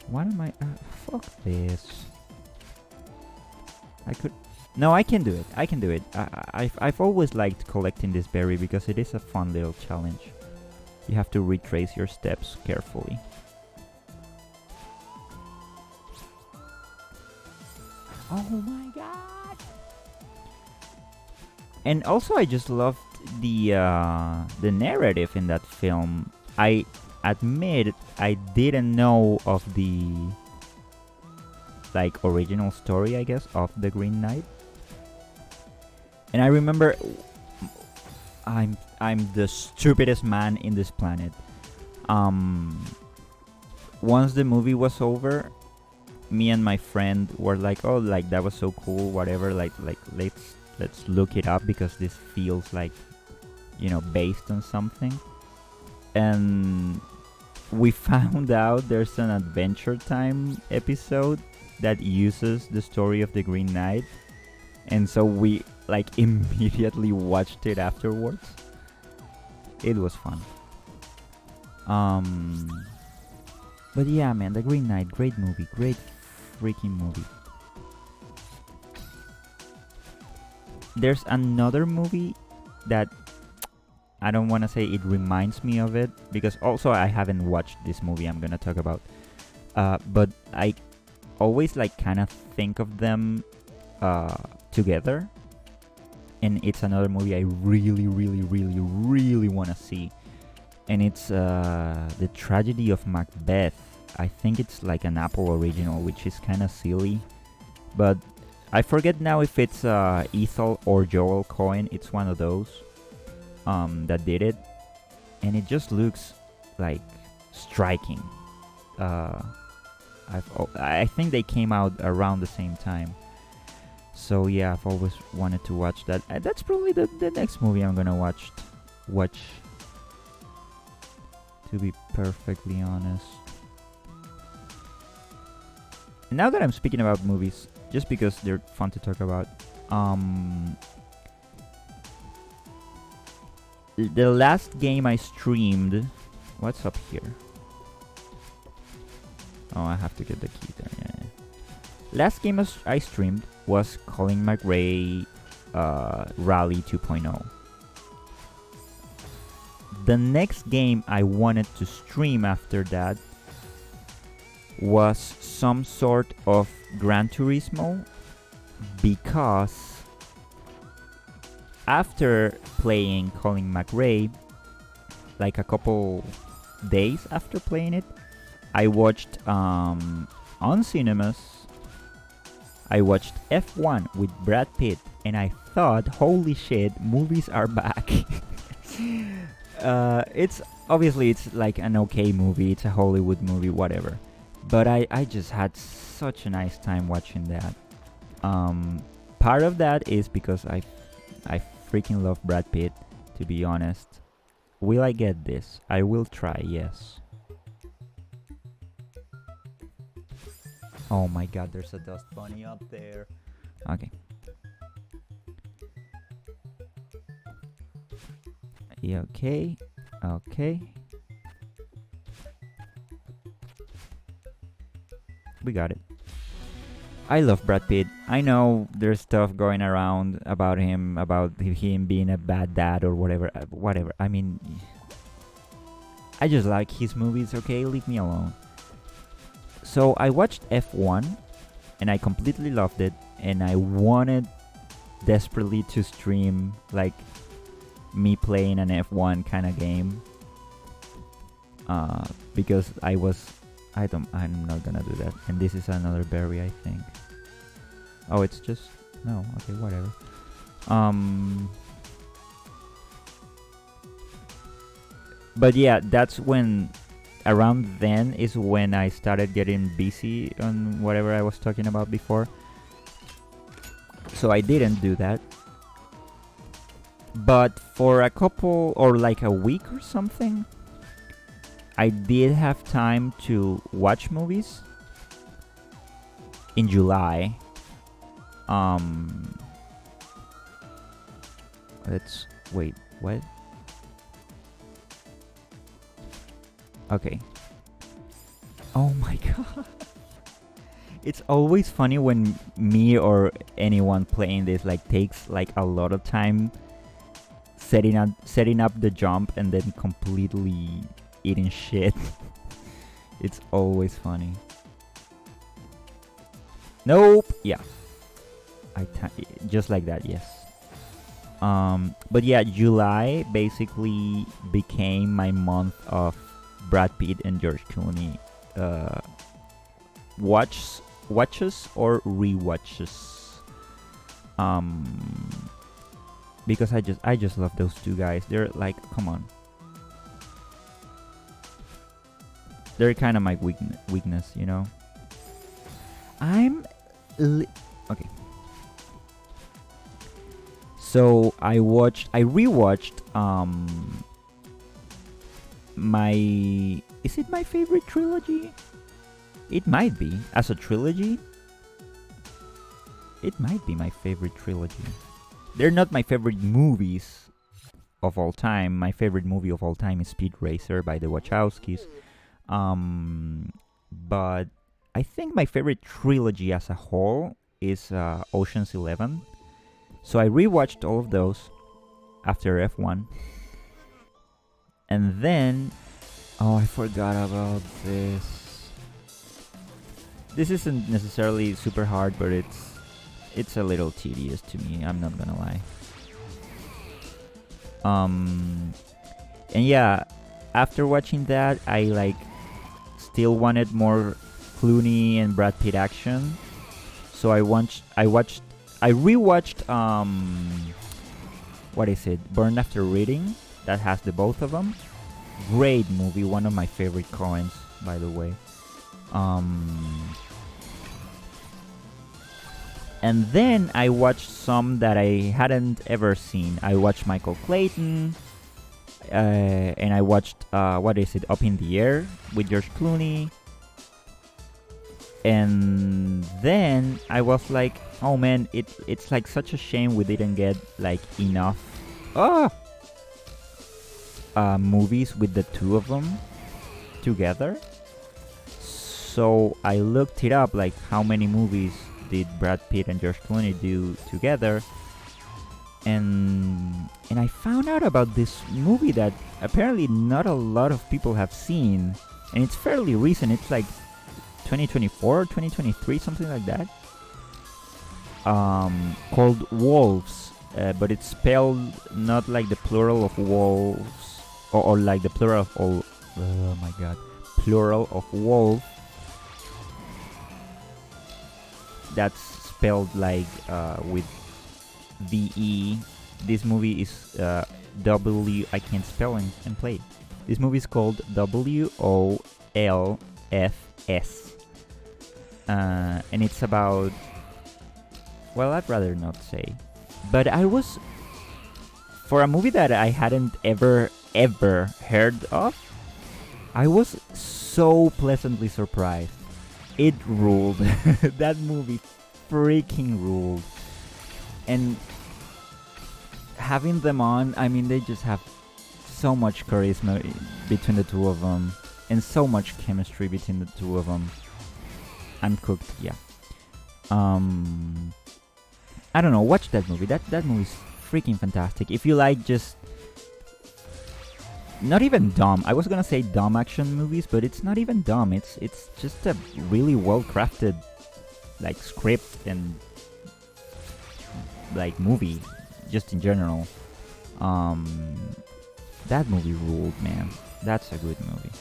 What am I? Fuck this. No, I can do it. I can do it. I've always liked collecting this berry because it is a fun little challenge. You have to retrace your steps carefully. Oh my god! And also, I just loved the narrative in that film. I admit I didn't know of the like original story, I guess, of the Green Knight. And I remember I'm the stupidest man in this planet. Once the movie was over, me and my friend were like, oh, like that was so cool, whatever, like let's look it up because this feels like, you know, based on something. And we found out there's an Adventure Time episode that uses the story of the Green Knight, and so we like immediately watched it afterwards. It was fun. But yeah, man, the Green Knight, great movie, great freaking movie. There's another movie that I don't want to say it reminds me of it, because also I haven't watched this movie I'm gonna talk about. But I always like kind of think of them together, and it's another movie I really want to see, and it's The Tragedy of Macbeth. I think it's like an Apple original, which is kind of silly, but I forget now if it's Ethel or Joel Cohen. It's one of those that did it, and it just looks like striking. I think they came out around the same time, so yeah, I've always wanted to watch that. That's probably the next movie I'm gonna watch, to be perfectly honest. And now that I'm speaking about movies, just because they're fun to talk about, the last game I streamed, what's up here? Oh, I have to get the key there. Yeah. Last game I streamed was Colin McRae Rally 2.0. The next game I wanted to stream after that was some sort of Gran Turismo, because after playing Colin McRae, like a couple days after playing it, I watched on cinemas, I watched F1 with Brad Pitt, and I thought, holy shit, movies are back. It's obviously it's like an okay movie. It's a Hollywood movie, whatever. But I just had such a nice time watching that. Part of that is because I freaking love Brad Pitt, to be honest. Will I get this? I will try, yes. Oh my god, there's a dust bunny up there. Okay. Yeah, okay. Okay. We got it. I love Brad Pitt. I know there's stuff going around about him being a bad dad or whatever. Whatever. I mean, I just like his movies, okay? Leave me alone. So I watched F1 and I completely loved it, and I wanted desperately to stream like me playing an F1 kind of game. Because I'm not gonna do that. And this is another berry, I think. Oh, it's just no. Okay, whatever. But yeah, that's when. Around then is when I started getting busy on whatever I was talking about before. So I didn't do that. But for a couple or like a week or something, I did have time to watch movies. In July, let's wait. What? Okay. Oh my god. It's always funny when me or anyone playing this like takes like a lot of time setting up the jump and then completely eating shit. It's always funny. Nope. Yeah. Just like that, yes. But yeah, July basically became my month of Brad Pitt and George Clooney watches or rewatches. Because I just love those two guys. They're like, come on. They're kind of my weakness, you know. Okay. So I rewatched is it my favorite trilogy? It might be. As a trilogy, it might be my favorite trilogy. They're not my favorite movies of all time. My favorite movie of all time is Speed Racer by the Wachowskis. But I think my favorite trilogy as a whole is Ocean's 11. So I rewatched all of those after F1. And then, oh, I forgot about this. This isn't necessarily super hard, but it's a little tedious to me. I'm not gonna lie. And yeah, after watching that, I like still wanted more Clooney and Brad Pitt action. So I rewatched. What is it? Burn After Reading. That has the both of them. Great movie, one of my favorite Coens, by the way. And then I watched some that I hadn't ever seen. I watched Michael Clayton, and I watched what is it? Up in the Air with George Clooney. And then I was like, oh man, it's like such a shame we didn't get like enough movies with the two of them together. So I looked it up, like how many movies did Brad Pitt and George Clooney do together, and I found out about this movie that apparently not a lot of people have seen, and it's fairly recent. It's like 2024, 2023, something like that. Called Wolves, but it's spelled not like the plural of wolves, or like the plural of all. Oh my god, plural of wolf. That's spelled like with VE. This movie is W. I can't spell and play. This movie is called WOLFS. And it's about. Well, I'd rather not say. But I was. For a movie that I hadn't ever heard of, I was so pleasantly surprised. It ruled. That movie freaking ruled. And having them on, I mean, they just have so much charisma between the two of them, and so much chemistry between the two of them. I'm cooked, yeah. I don't know. Watch that movie. That movie's freaking fantastic. If you like just not even dumb. I was gonna say dumb action movies, but it's not even dumb. It's just a really well crafted like script and like movie, just in general. That movie ruled, man. That's a good movie.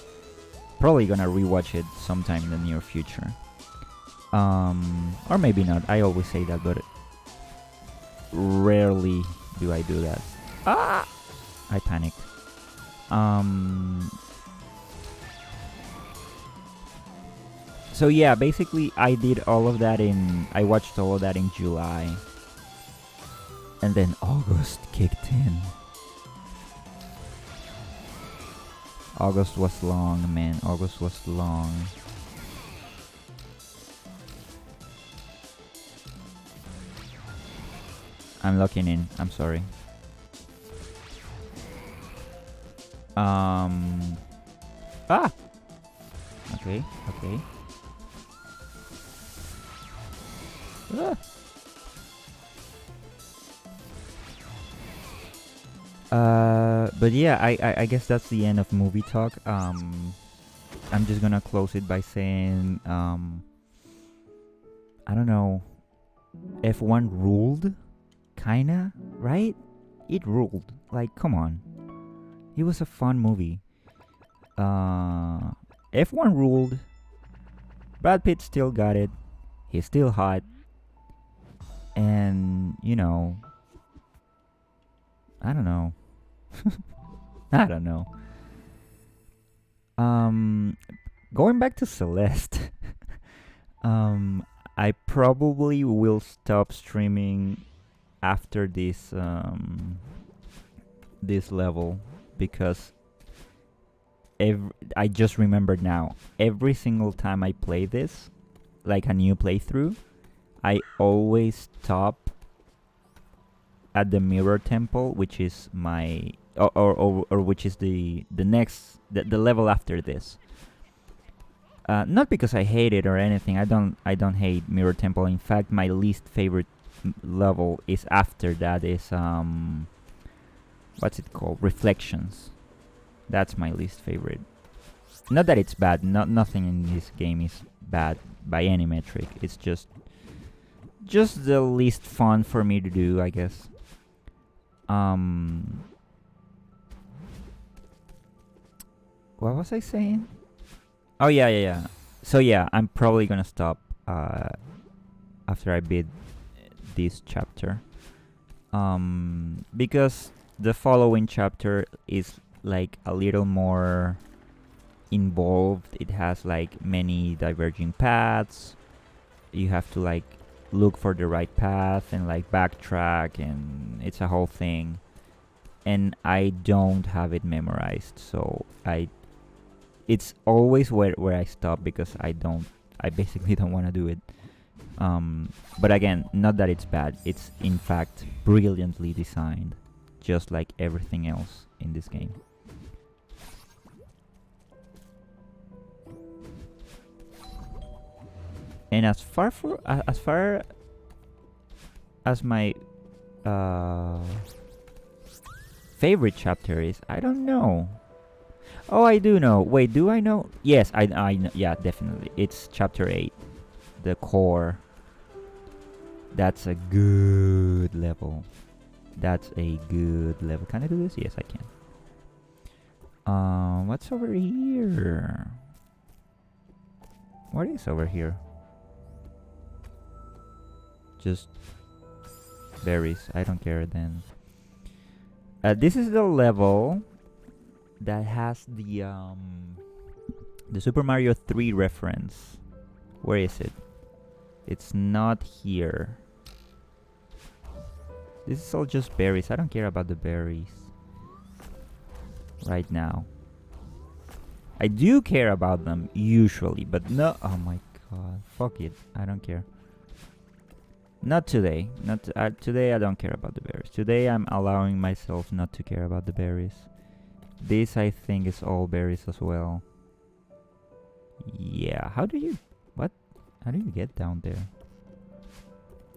Probably gonna rewatch it sometime in the near future. Or maybe not. I always say that, but rarely do I do that. Ah! I panicked. So yeah, basically I did all of that I watched all of that in July. And then August kicked in. August was long, man. August was long. I'm locking in. I'm sorry. Okay. But yeah, I guess that's the end of movie talk. I'm just gonna close it by saying, I don't know, F1 ruled, kinda, right? It ruled. Like, come on. It was a fun movie. F1 ruled. Brad Pitt still got it. He's still hot. And, you know, I don't know. I don't know. Going back to Celeste. I probably will stop streaming after this this level, because I just remembered now. Every single time I play this, like a new playthrough, I always stop at the Mirror Temple, which is my or which is the next the level after this. Not because I hate it or anything. I don't hate Mirror Temple. In fact, my least favorite level is after that. Is what's it called? Reflections. That's my least favorite. Not that it's bad. Nothing in this game is bad by any metric. It's just the least fun for me to do, I guess. What was I saying? Oh yeah. So yeah, I'm probably gonna stop after I beat this chapter. Because the following chapter is like a little more involved. It has like many diverging paths. You have to like look for the right path and like backtrack, and it's a whole thing. And I don't have it memorized, so it's always where I stop, because I basically don't want to do it. But again, not that it's bad. It's in fact brilliantly designed, just like everything else in this game. And as far as my favorite chapter is, I don't know. Oh, I do know. Wait, do I know? Yes, I know. Yeah, definitely. It's chapter 8, the core. That's a good level. That's a good level. Can I do this? Yes, I can. What's over here? What is over here? Just berries. I don't care then. This is the level that has the Super Mario 3 reference. Where is it? It's not here. This is all just berries. I don't care about the berries right now. I do care about them usually, but no. Oh my god. Fuck it. I don't care. Not today. Not today. I don't care about the berries. Today I'm allowing myself not to care about the berries. This I think is all berries as well. Yeah. How do you? What? How do you get down there?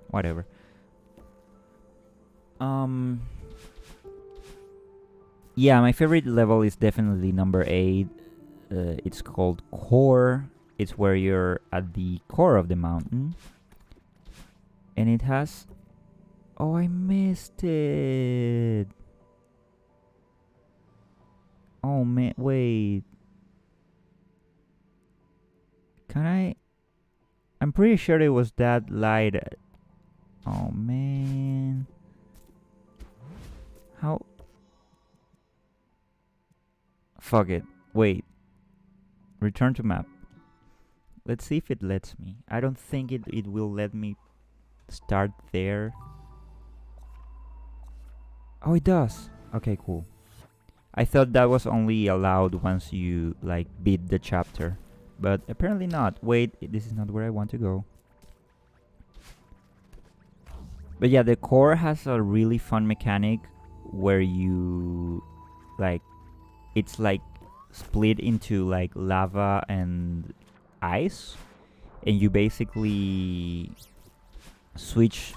Whatever. Yeah, my favorite level is definitely number 8. It's called Core. It's where you're at the core of the mountain. And it has... Oh, I missed it. Oh, man. Wait. Can I... I'm pretty sure it was that light. Oh, man. How... Fuck it. Wait. Return to map. Let's see if it lets me. I don't think it will let me start there. Oh, it does. Okay, cool. I thought that was only allowed once you, like, beat the chapter. But apparently not. Wait, this is not where I want to go. But yeah, the core has a really fun mechanic where you, like, it's like split into like lava and ice, and you basically switch,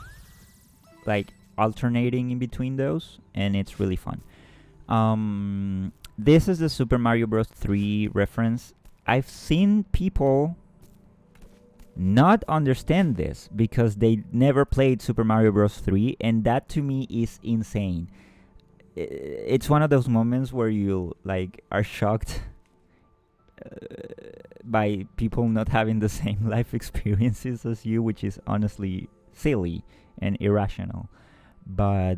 like, alternating in between those, and it's really fun. This is the Super Mario Bros. 3 reference. I've seen people not understand this because they never played Super Mario Bros. 3, and that to me is insane. It's one of those moments where you, like, are shocked by people not having the same life experiences as you, which is honestly silly and irrational. But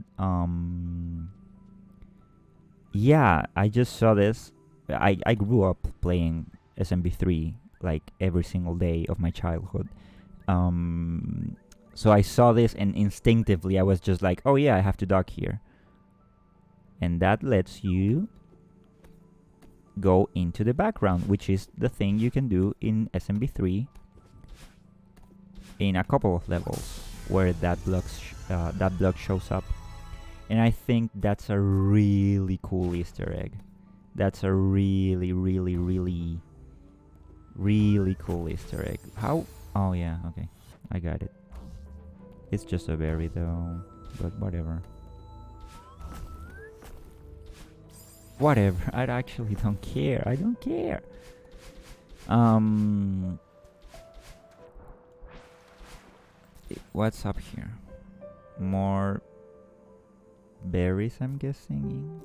yeah, I just saw this. I grew up playing SMB3 like every single day of my childhood. So I saw this, and instinctively I was just like, oh yeah, I have to dock here. And that lets you go into the background, which is the thing you can do in SMB3 in a couple of levels where that block shows up. And I think that's a really cool Easter egg. That's a really, really, really, really cool Easter egg. How? Oh yeah, okay. I got it. It's just a berry though, but whatever. Whatever. I actually don't care. I don't care. What's up here? More berries, I'm guessing.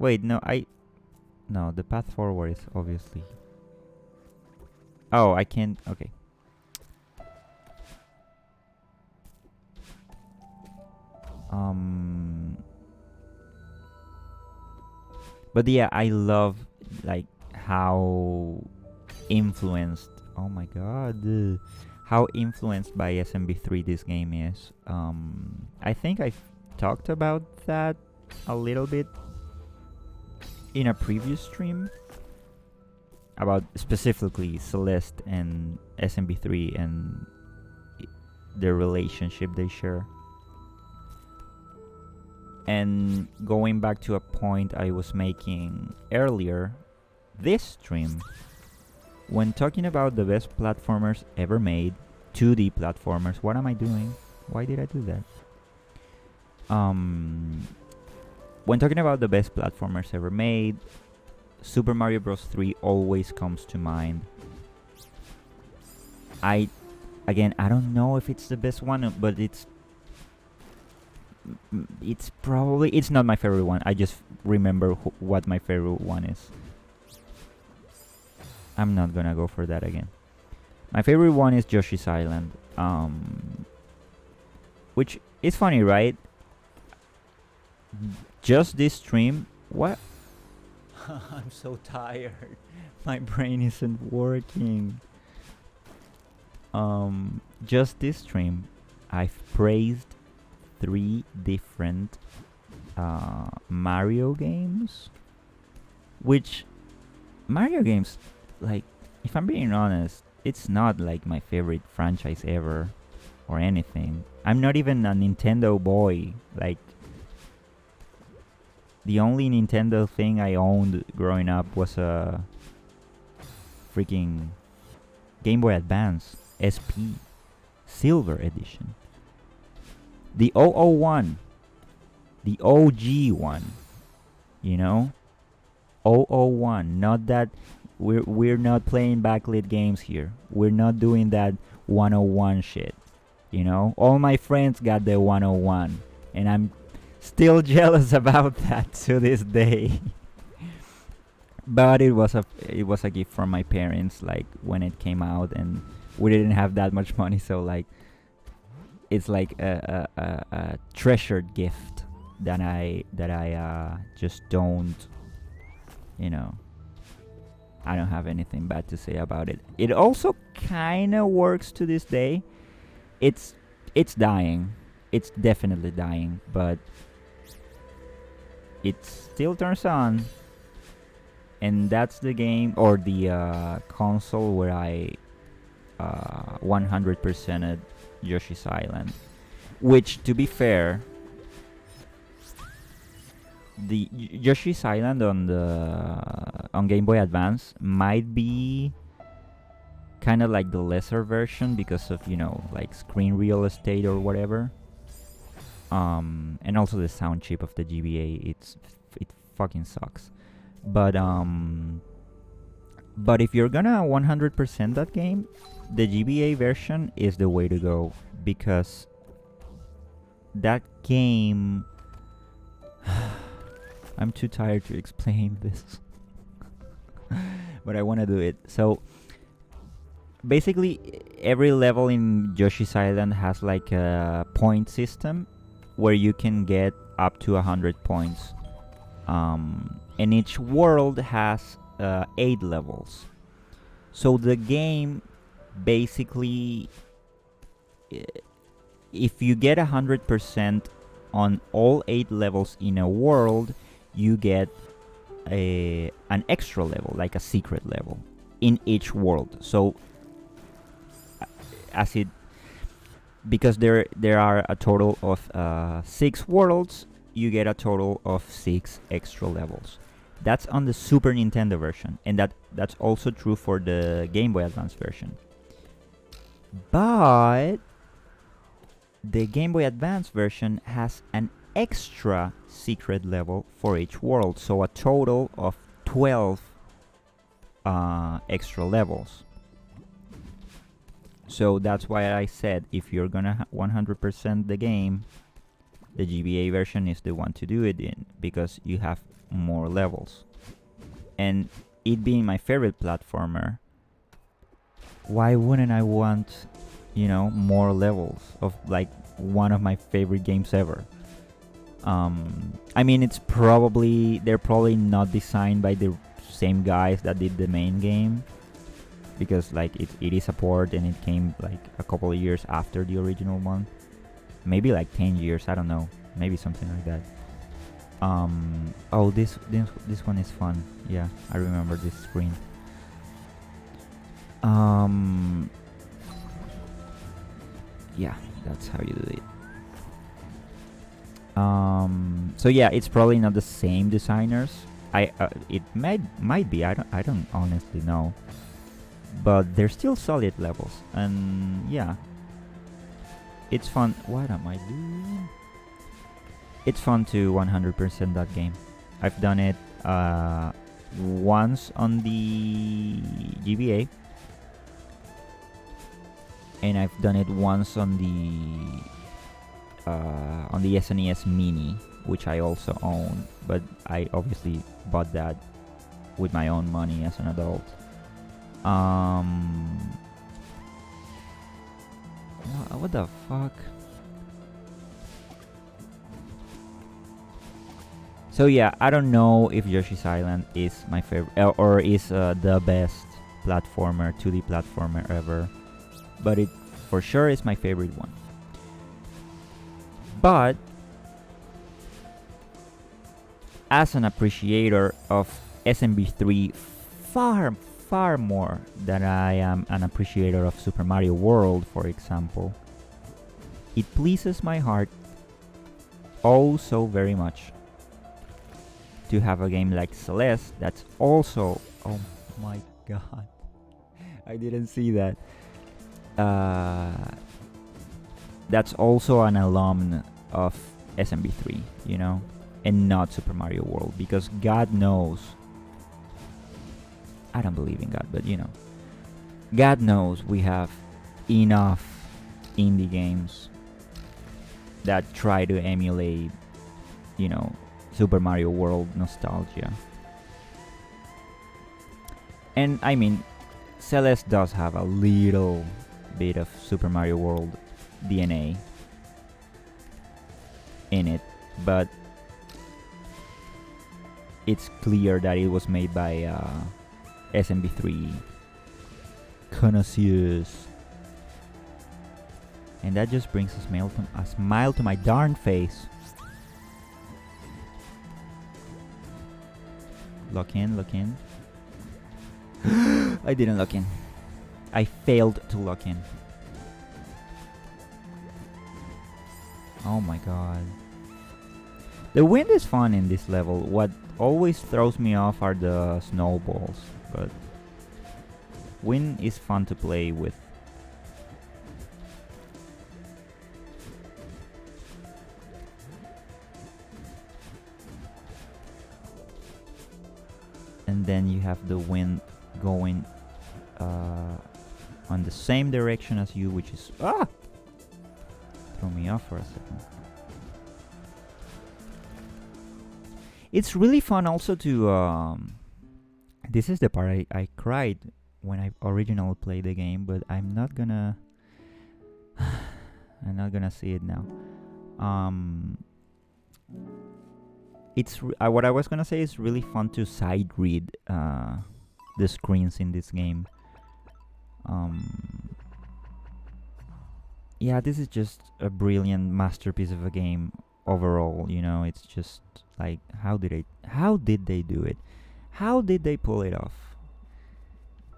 Wait, no, no, the path forward is obviously... Oh, I can't... Okay. But yeah, I love, like, how influenced... Oh my god. How influenced by SMB3 this game is. I think I've talked about that a little bit in a previous stream. About specifically Celeste and SMB3 and the relationship they share. And going back to a point I was making earlier, this stream, when talking about the best platformers ever made, 2D platformers, what am I doing? Why did I do that? When talking about the best platformers ever made, Super Mario Bros. 3 always comes to mind. I don't know if it's the best one, but it's probably... It's not my favorite one. I just remember what my favorite one is. I'm not gonna go for that again. My favorite one is Yoshi's Island. which is funny, right? Just this stream. What? I'm so tired. My brain isn't working. Just this stream, I've praised 3 different Mario games. Which Mario games, like, if I'm being honest, it's not like my favorite franchise ever or anything. I'm not even a Nintendo boy. Like, the only Nintendo thing I owned growing up was a freaking Game Boy Advance SP Silver Edition. The 001. The OG one. You know? 001. Not that we're not playing backlit games here. We're not doing that 101 shit. You know? All my friends got the 101. And I'm still jealous about that to this day. But it was a gift from my parents, like, when it came out, and we didn't have that much money, so like it's like a treasured gift that I just don't, you know, I don't have anything bad to say about it. It also kind of works to this day. It's dying. It's definitely dying, but it still turns on. And that's the game or the console where I 100%ed Yoshi's Island. Which, to be fair, the Yoshi's Island on Game Boy Advance might be kind of like the lesser version because of, you know, like screen real estate or whatever. And also the sound chip of the GBA, it fucking sucks. But if you're gonna 100% that game, the GBA version is the way to go, because that game I'm too tired to explain this. But I want to do it. So basically every level in Yoshi's Island has like a point system where you can get up to 100 points. And each world has 8 levels. So the game basically, if you get 100% on all 8 levels in a world, you get an extra level, like a secret level, in each world. So because there are a total of 6 worlds, you get a total of 6 extra levels. That's on the Super Nintendo version, and that's also true for the Game Boy Advance version. But the Game Boy Advance version has an extra secret level for each world, so a total of 12 extra levels. So that's why I said, if you're gonna 100% the game, the GBA version is the one to do it in, because you have more levels. And it being my favorite platformer, why wouldn't I want, you know, more levels of like one of my favorite games ever? I mean, they're probably not designed by the same guys that did the main game, because like it is a port and it came like a couple of years after the original one. Maybe like 10 years, I don't know, maybe something like that. Oh, this one is fun. Yeah, I remember this screen. Yeah, that's how you do it. So yeah, it's probably not the same designers. It might be. I don't honestly know. But they're still solid levels, and yeah, it's fun. What am I doing? It's fun to 100% that game. I've done it once on the GBA, and I've done it once on the SNES Mini, which I also own, but I obviously bought that with my own money as an adult. What the fuck? So yeah, I don't know if Yoshi's Island is my favorite or is the best platformer, 2D platformer ever, but it for sure is my favorite one. But as an appreciator of SMB3 far more than I am an appreciator of Super Mario World, for example, it pleases my heart oh so very much to have a game like Celeste that's also, oh my god, I didn't see that, that's also an alum of SMB3, you know, and not Super Mario World, because God knows, I don't believe in God, but you know, God knows we have enough indie games that try to emulate, you know, Super Mario World nostalgia. And I mean, Celeste does have a little bit of Super Mario World DNA in it, but it's clear that it was made by SMB3 connoisseurs. And that just brings a smile to my darn face. Lock in, lock in. I didn't lock in. I failed to lock in. Oh my god. The wind is fun in this level. What always throws me off are the snowballs, but wind is fun to play with. And then you have the wind going on the same direction as you, which is throw me off for a second. It's really fun also to this is the part I cried when I originally played the game, but I'm not gonna see it now. It's what I was gonna say is really fun to side read the screens in this game. Yeah, this is just a brilliant masterpiece of a game overall. You know, it's just like how did they do it? How did they pull it off?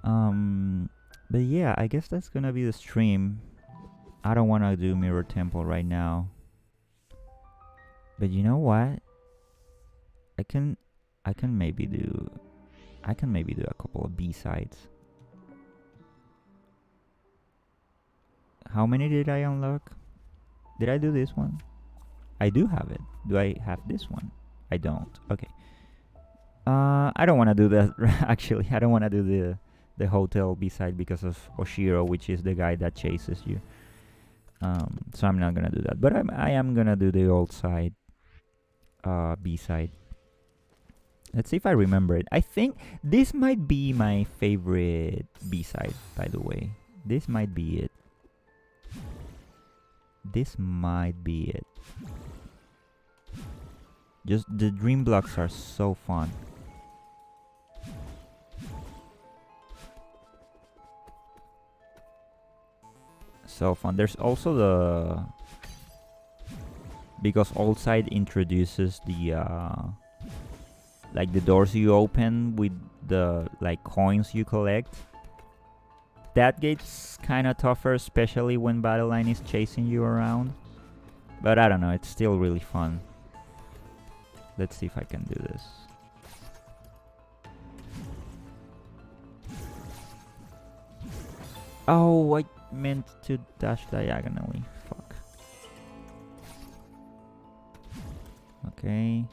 But yeah, I guess that's gonna be the stream. I don't wanna do Mirror Temple right now. But you know what? I can maybe do a couple of B-sides. How many did I unlock? Did I do this one? I do have it. Do I have this one? I don't. Okay. I don't want to do that. Actually, I don't want to do the hotel B-side because of Oshiro, which is the guy that chases you. So I'm not gonna do that. But I am gonna do the old side B-side. Let's see if I remember it. I think this might be my favorite B-side, by the way. This might be it. This might be it. Just the dream blocks are so fun. So fun. There's also the, because old side introduces the like the doors you open with the like coins you collect. That gets kind of tougher, especially when Battle Line is chasing you around. But I don't know, it's still really fun. Let's see if I can do this. Oh, I meant to dash diagonally. Fuck. Okay.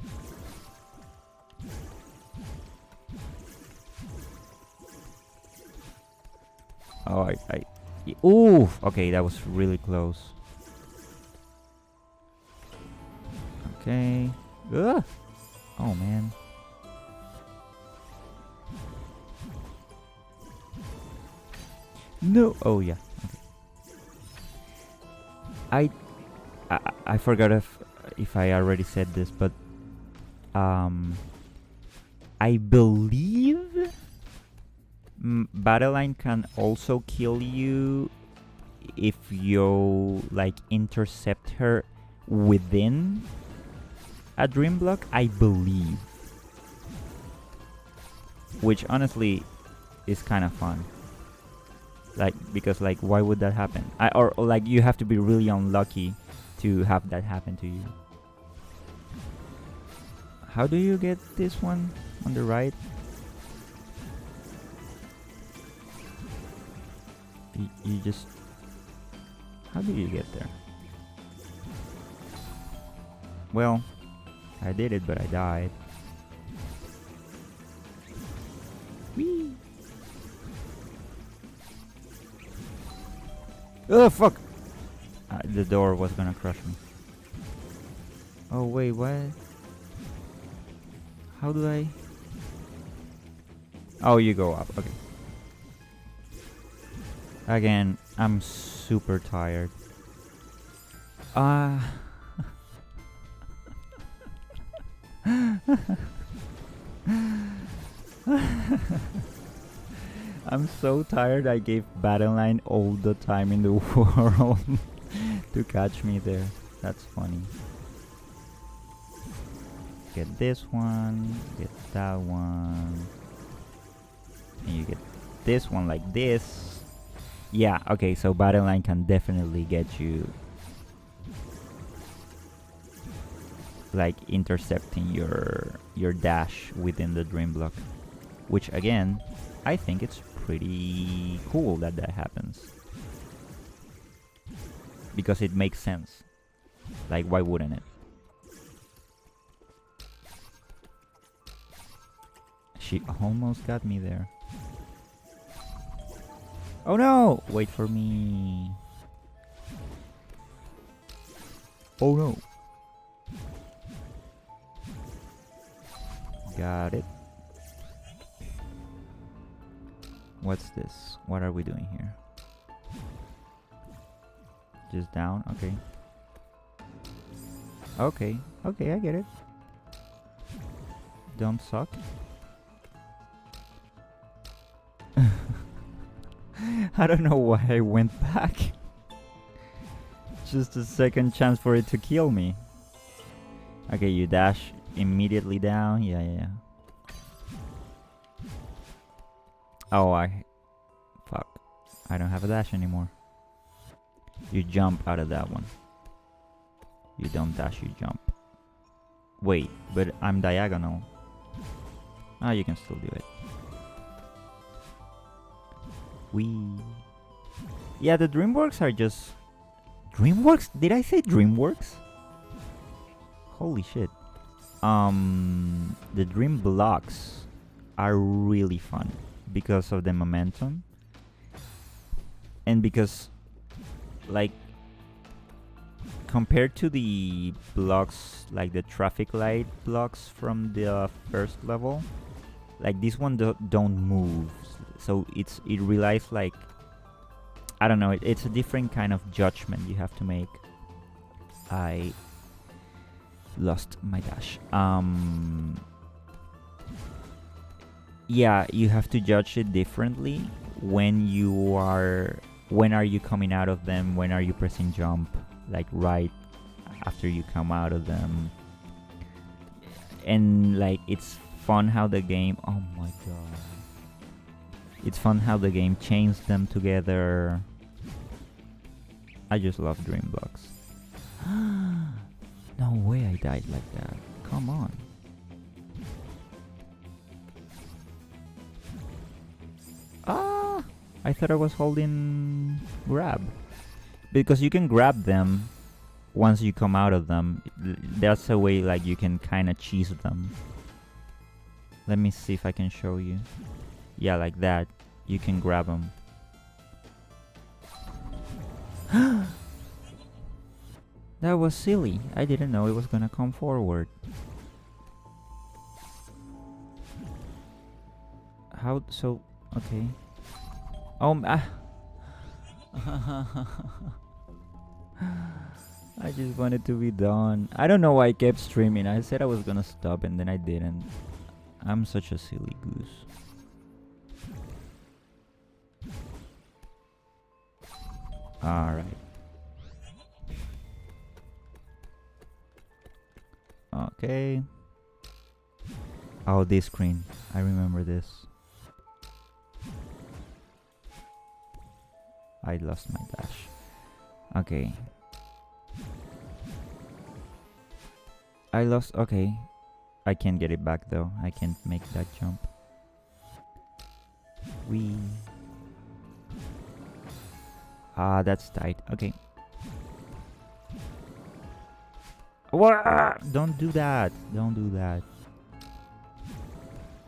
Oh, ooh, okay, that was really close. Okay. Ugh. Oh, man. No. Oh, yeah. Okay. I forgot if I already said this, but I believe Battle Line can also kill you if you like intercept her within a dream block, I believe. Which honestly is kind of fun. Like, because like, why would that happen? Or like, you have to be really unlucky to have that happen to you. How do you get this one on the right? You just... How do you get there? Well, I did it, but I died. Whee! Oh, fuck! The door was gonna crush me. Oh, wait, what? How do I... Oh, you go up, okay. Again, I'm super tired. I'm so tired I gave Battle Line all the time in the world to catch me there. That's funny. Get this one, get that one, and you get this one like this. Yeah, okay, so Battle Line can definitely get you like intercepting your dash within the dream block, which again, I think it's pretty cool that that happens because it makes sense. Like, why wouldn't it? She almost got me there. Oh no! Wait for me. Oh no. Got it. What's this? What are we doing here? Just down? Okay. Okay. Okay, I get it. Don't suck. I don't know why I went back. Just a second chance for it to kill me. Okay, you dash immediately down. Yeah, yeah, yeah. Oh, fuck. I don't have a dash anymore. You jump out of that one. You don't dash, you jump. Wait, but I'm diagonal. Oh, you can still do it. Wee. Yeah, the DreamWorks are just... DreamWorks? Did I say DreamWorks? Holy shit. The dream blocks are really fun because of the momentum. And because, like, compared to the blocks, like the traffic light blocks from the first level, like this one don't move. So it relies, like, I don't know, it's a different kind of judgment you have to make. I lost my dash. Yeah, you have to judge it differently when are you coming out of them, when are you pressing jump, like right after you come out of them. And like, it's fun how the game, oh my god, it's fun how the game chains them together. I just love dream blocks. No way I died like that. Come on. Ah! I thought I was holding grab. Because you can grab them once you come out of them. That's a way, like, you can kind of cheese them. Let me see if I can show you. Yeah, like that. You can grab them. That was silly. I didn't know it was gonna come forward. How so? Okay. I just wanted to be done. I don't know why I kept streaming. I said I was gonna stop and then I didn't. I'm such a silly goose. Alright. Okay. Oh, this screen. I remember this. I lost my dash. Okay. I lost. Okay. I can't get it back though. I can't make that jump. Wee. Ah, that's tight. Okay. What? Don't do that. Don't do that.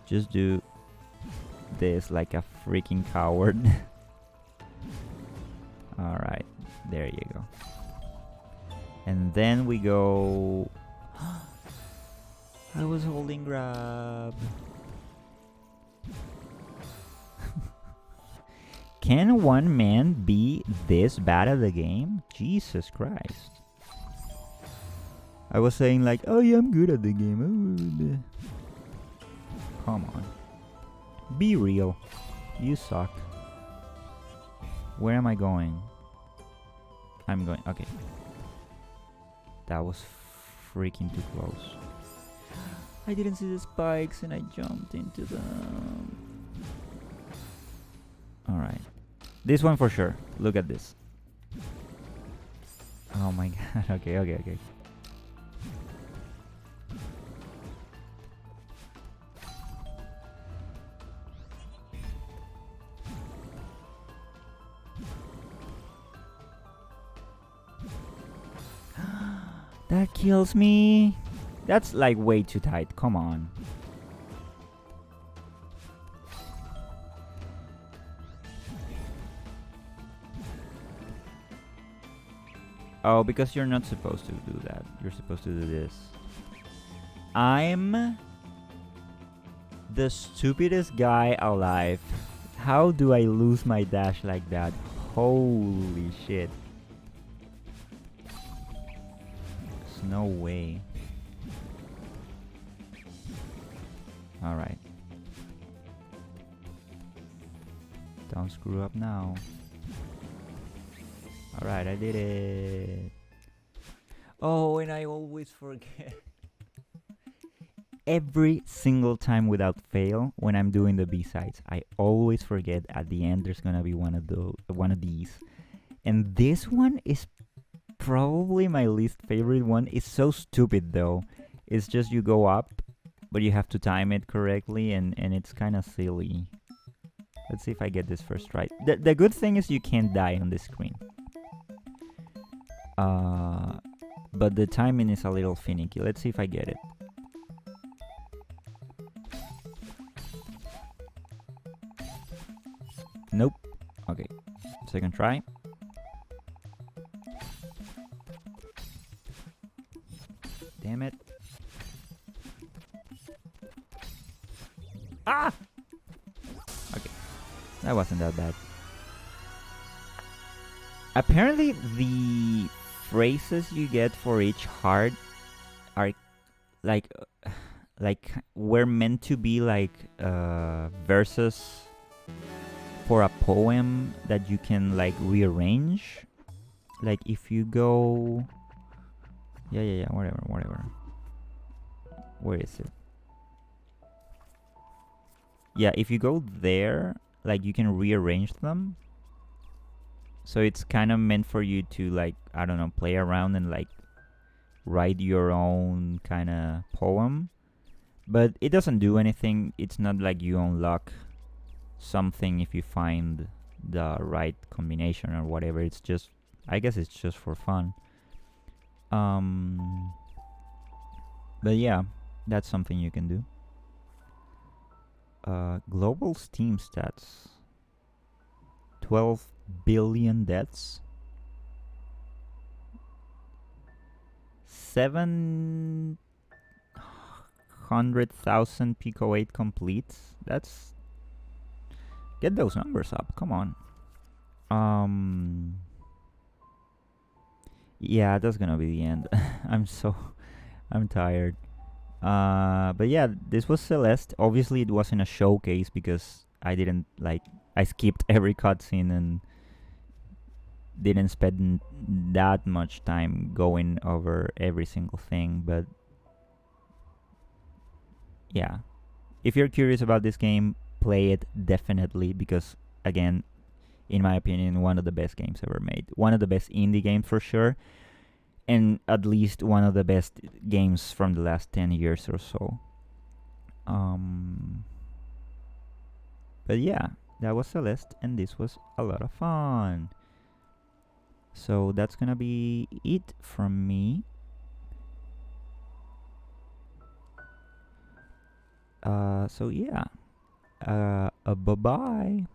Just do this like a freaking coward. Alright. There you go. And then we go... I was holding grab. Can one man be this bad at the game? Jesus Christ. I was saying like, oh yeah, I'm good at the game. Come on. Be real. You suck. Where am I going? I'm going... Okay. That was freaking too close. I didn't see the spikes and I jumped into them. Alright. This one for sure. Look at this. Oh my god. Okay. That kills me. That's like way too tight. Come on. Oh, because you're not supposed to do that. You're supposed to do this. I'm the stupidest guy alive. How do I lose my dash like that? Holy shit. There's no way. Alright. Don't screw up now. Alright, I did it. Oh, and I always forget. Every single time without fail, when I'm doing the B-sides, I always forget at the end there's gonna be one of these. And this one is probably my least favorite one. It's so stupid though. It's just you go up, but you have to time it correctly, and it's kind of silly. Let's see if I get this first right. The good thing is you can't die on this screen. But the timing is a little finicky. Let's see if I get it. Nope. Okay. Second try. Damn it. Ah! Okay. That wasn't that bad. Apparently the phrases you get for each heart are like were meant to be like verses for a poem that you can like rearrange. Like if you go yeah, whatever. Where is it? Yeah, if you go there, like you can rearrange them. So it's kind of meant for you to like, I don't know, play around and like write your own kind of poem. But it doesn't do anything. It's not like you unlock something if you find the right combination or whatever. It's just, I guess it's just for fun. But yeah, that's something you can do. Global Steam stats. 12 billion deaths. 700,000 Pico 8 completes. That's... Get those numbers up, come on. Yeah, that's gonna be the end. I'm tired. But yeah, this was Celeste. Obviously, it wasn't a showcase because I didn't like. I skipped every cutscene and didn't spend that much time going over every single thing. But yeah, if you're curious about this game, play it definitely because again, in my opinion, one of the best games ever made. One of the best indie games for sure, and at least one of the best games from the last 10 years or so. Um, but yeah, that was Celeste, and this was a lot of fun. So that's gonna be it from me. So yeah, bye bye.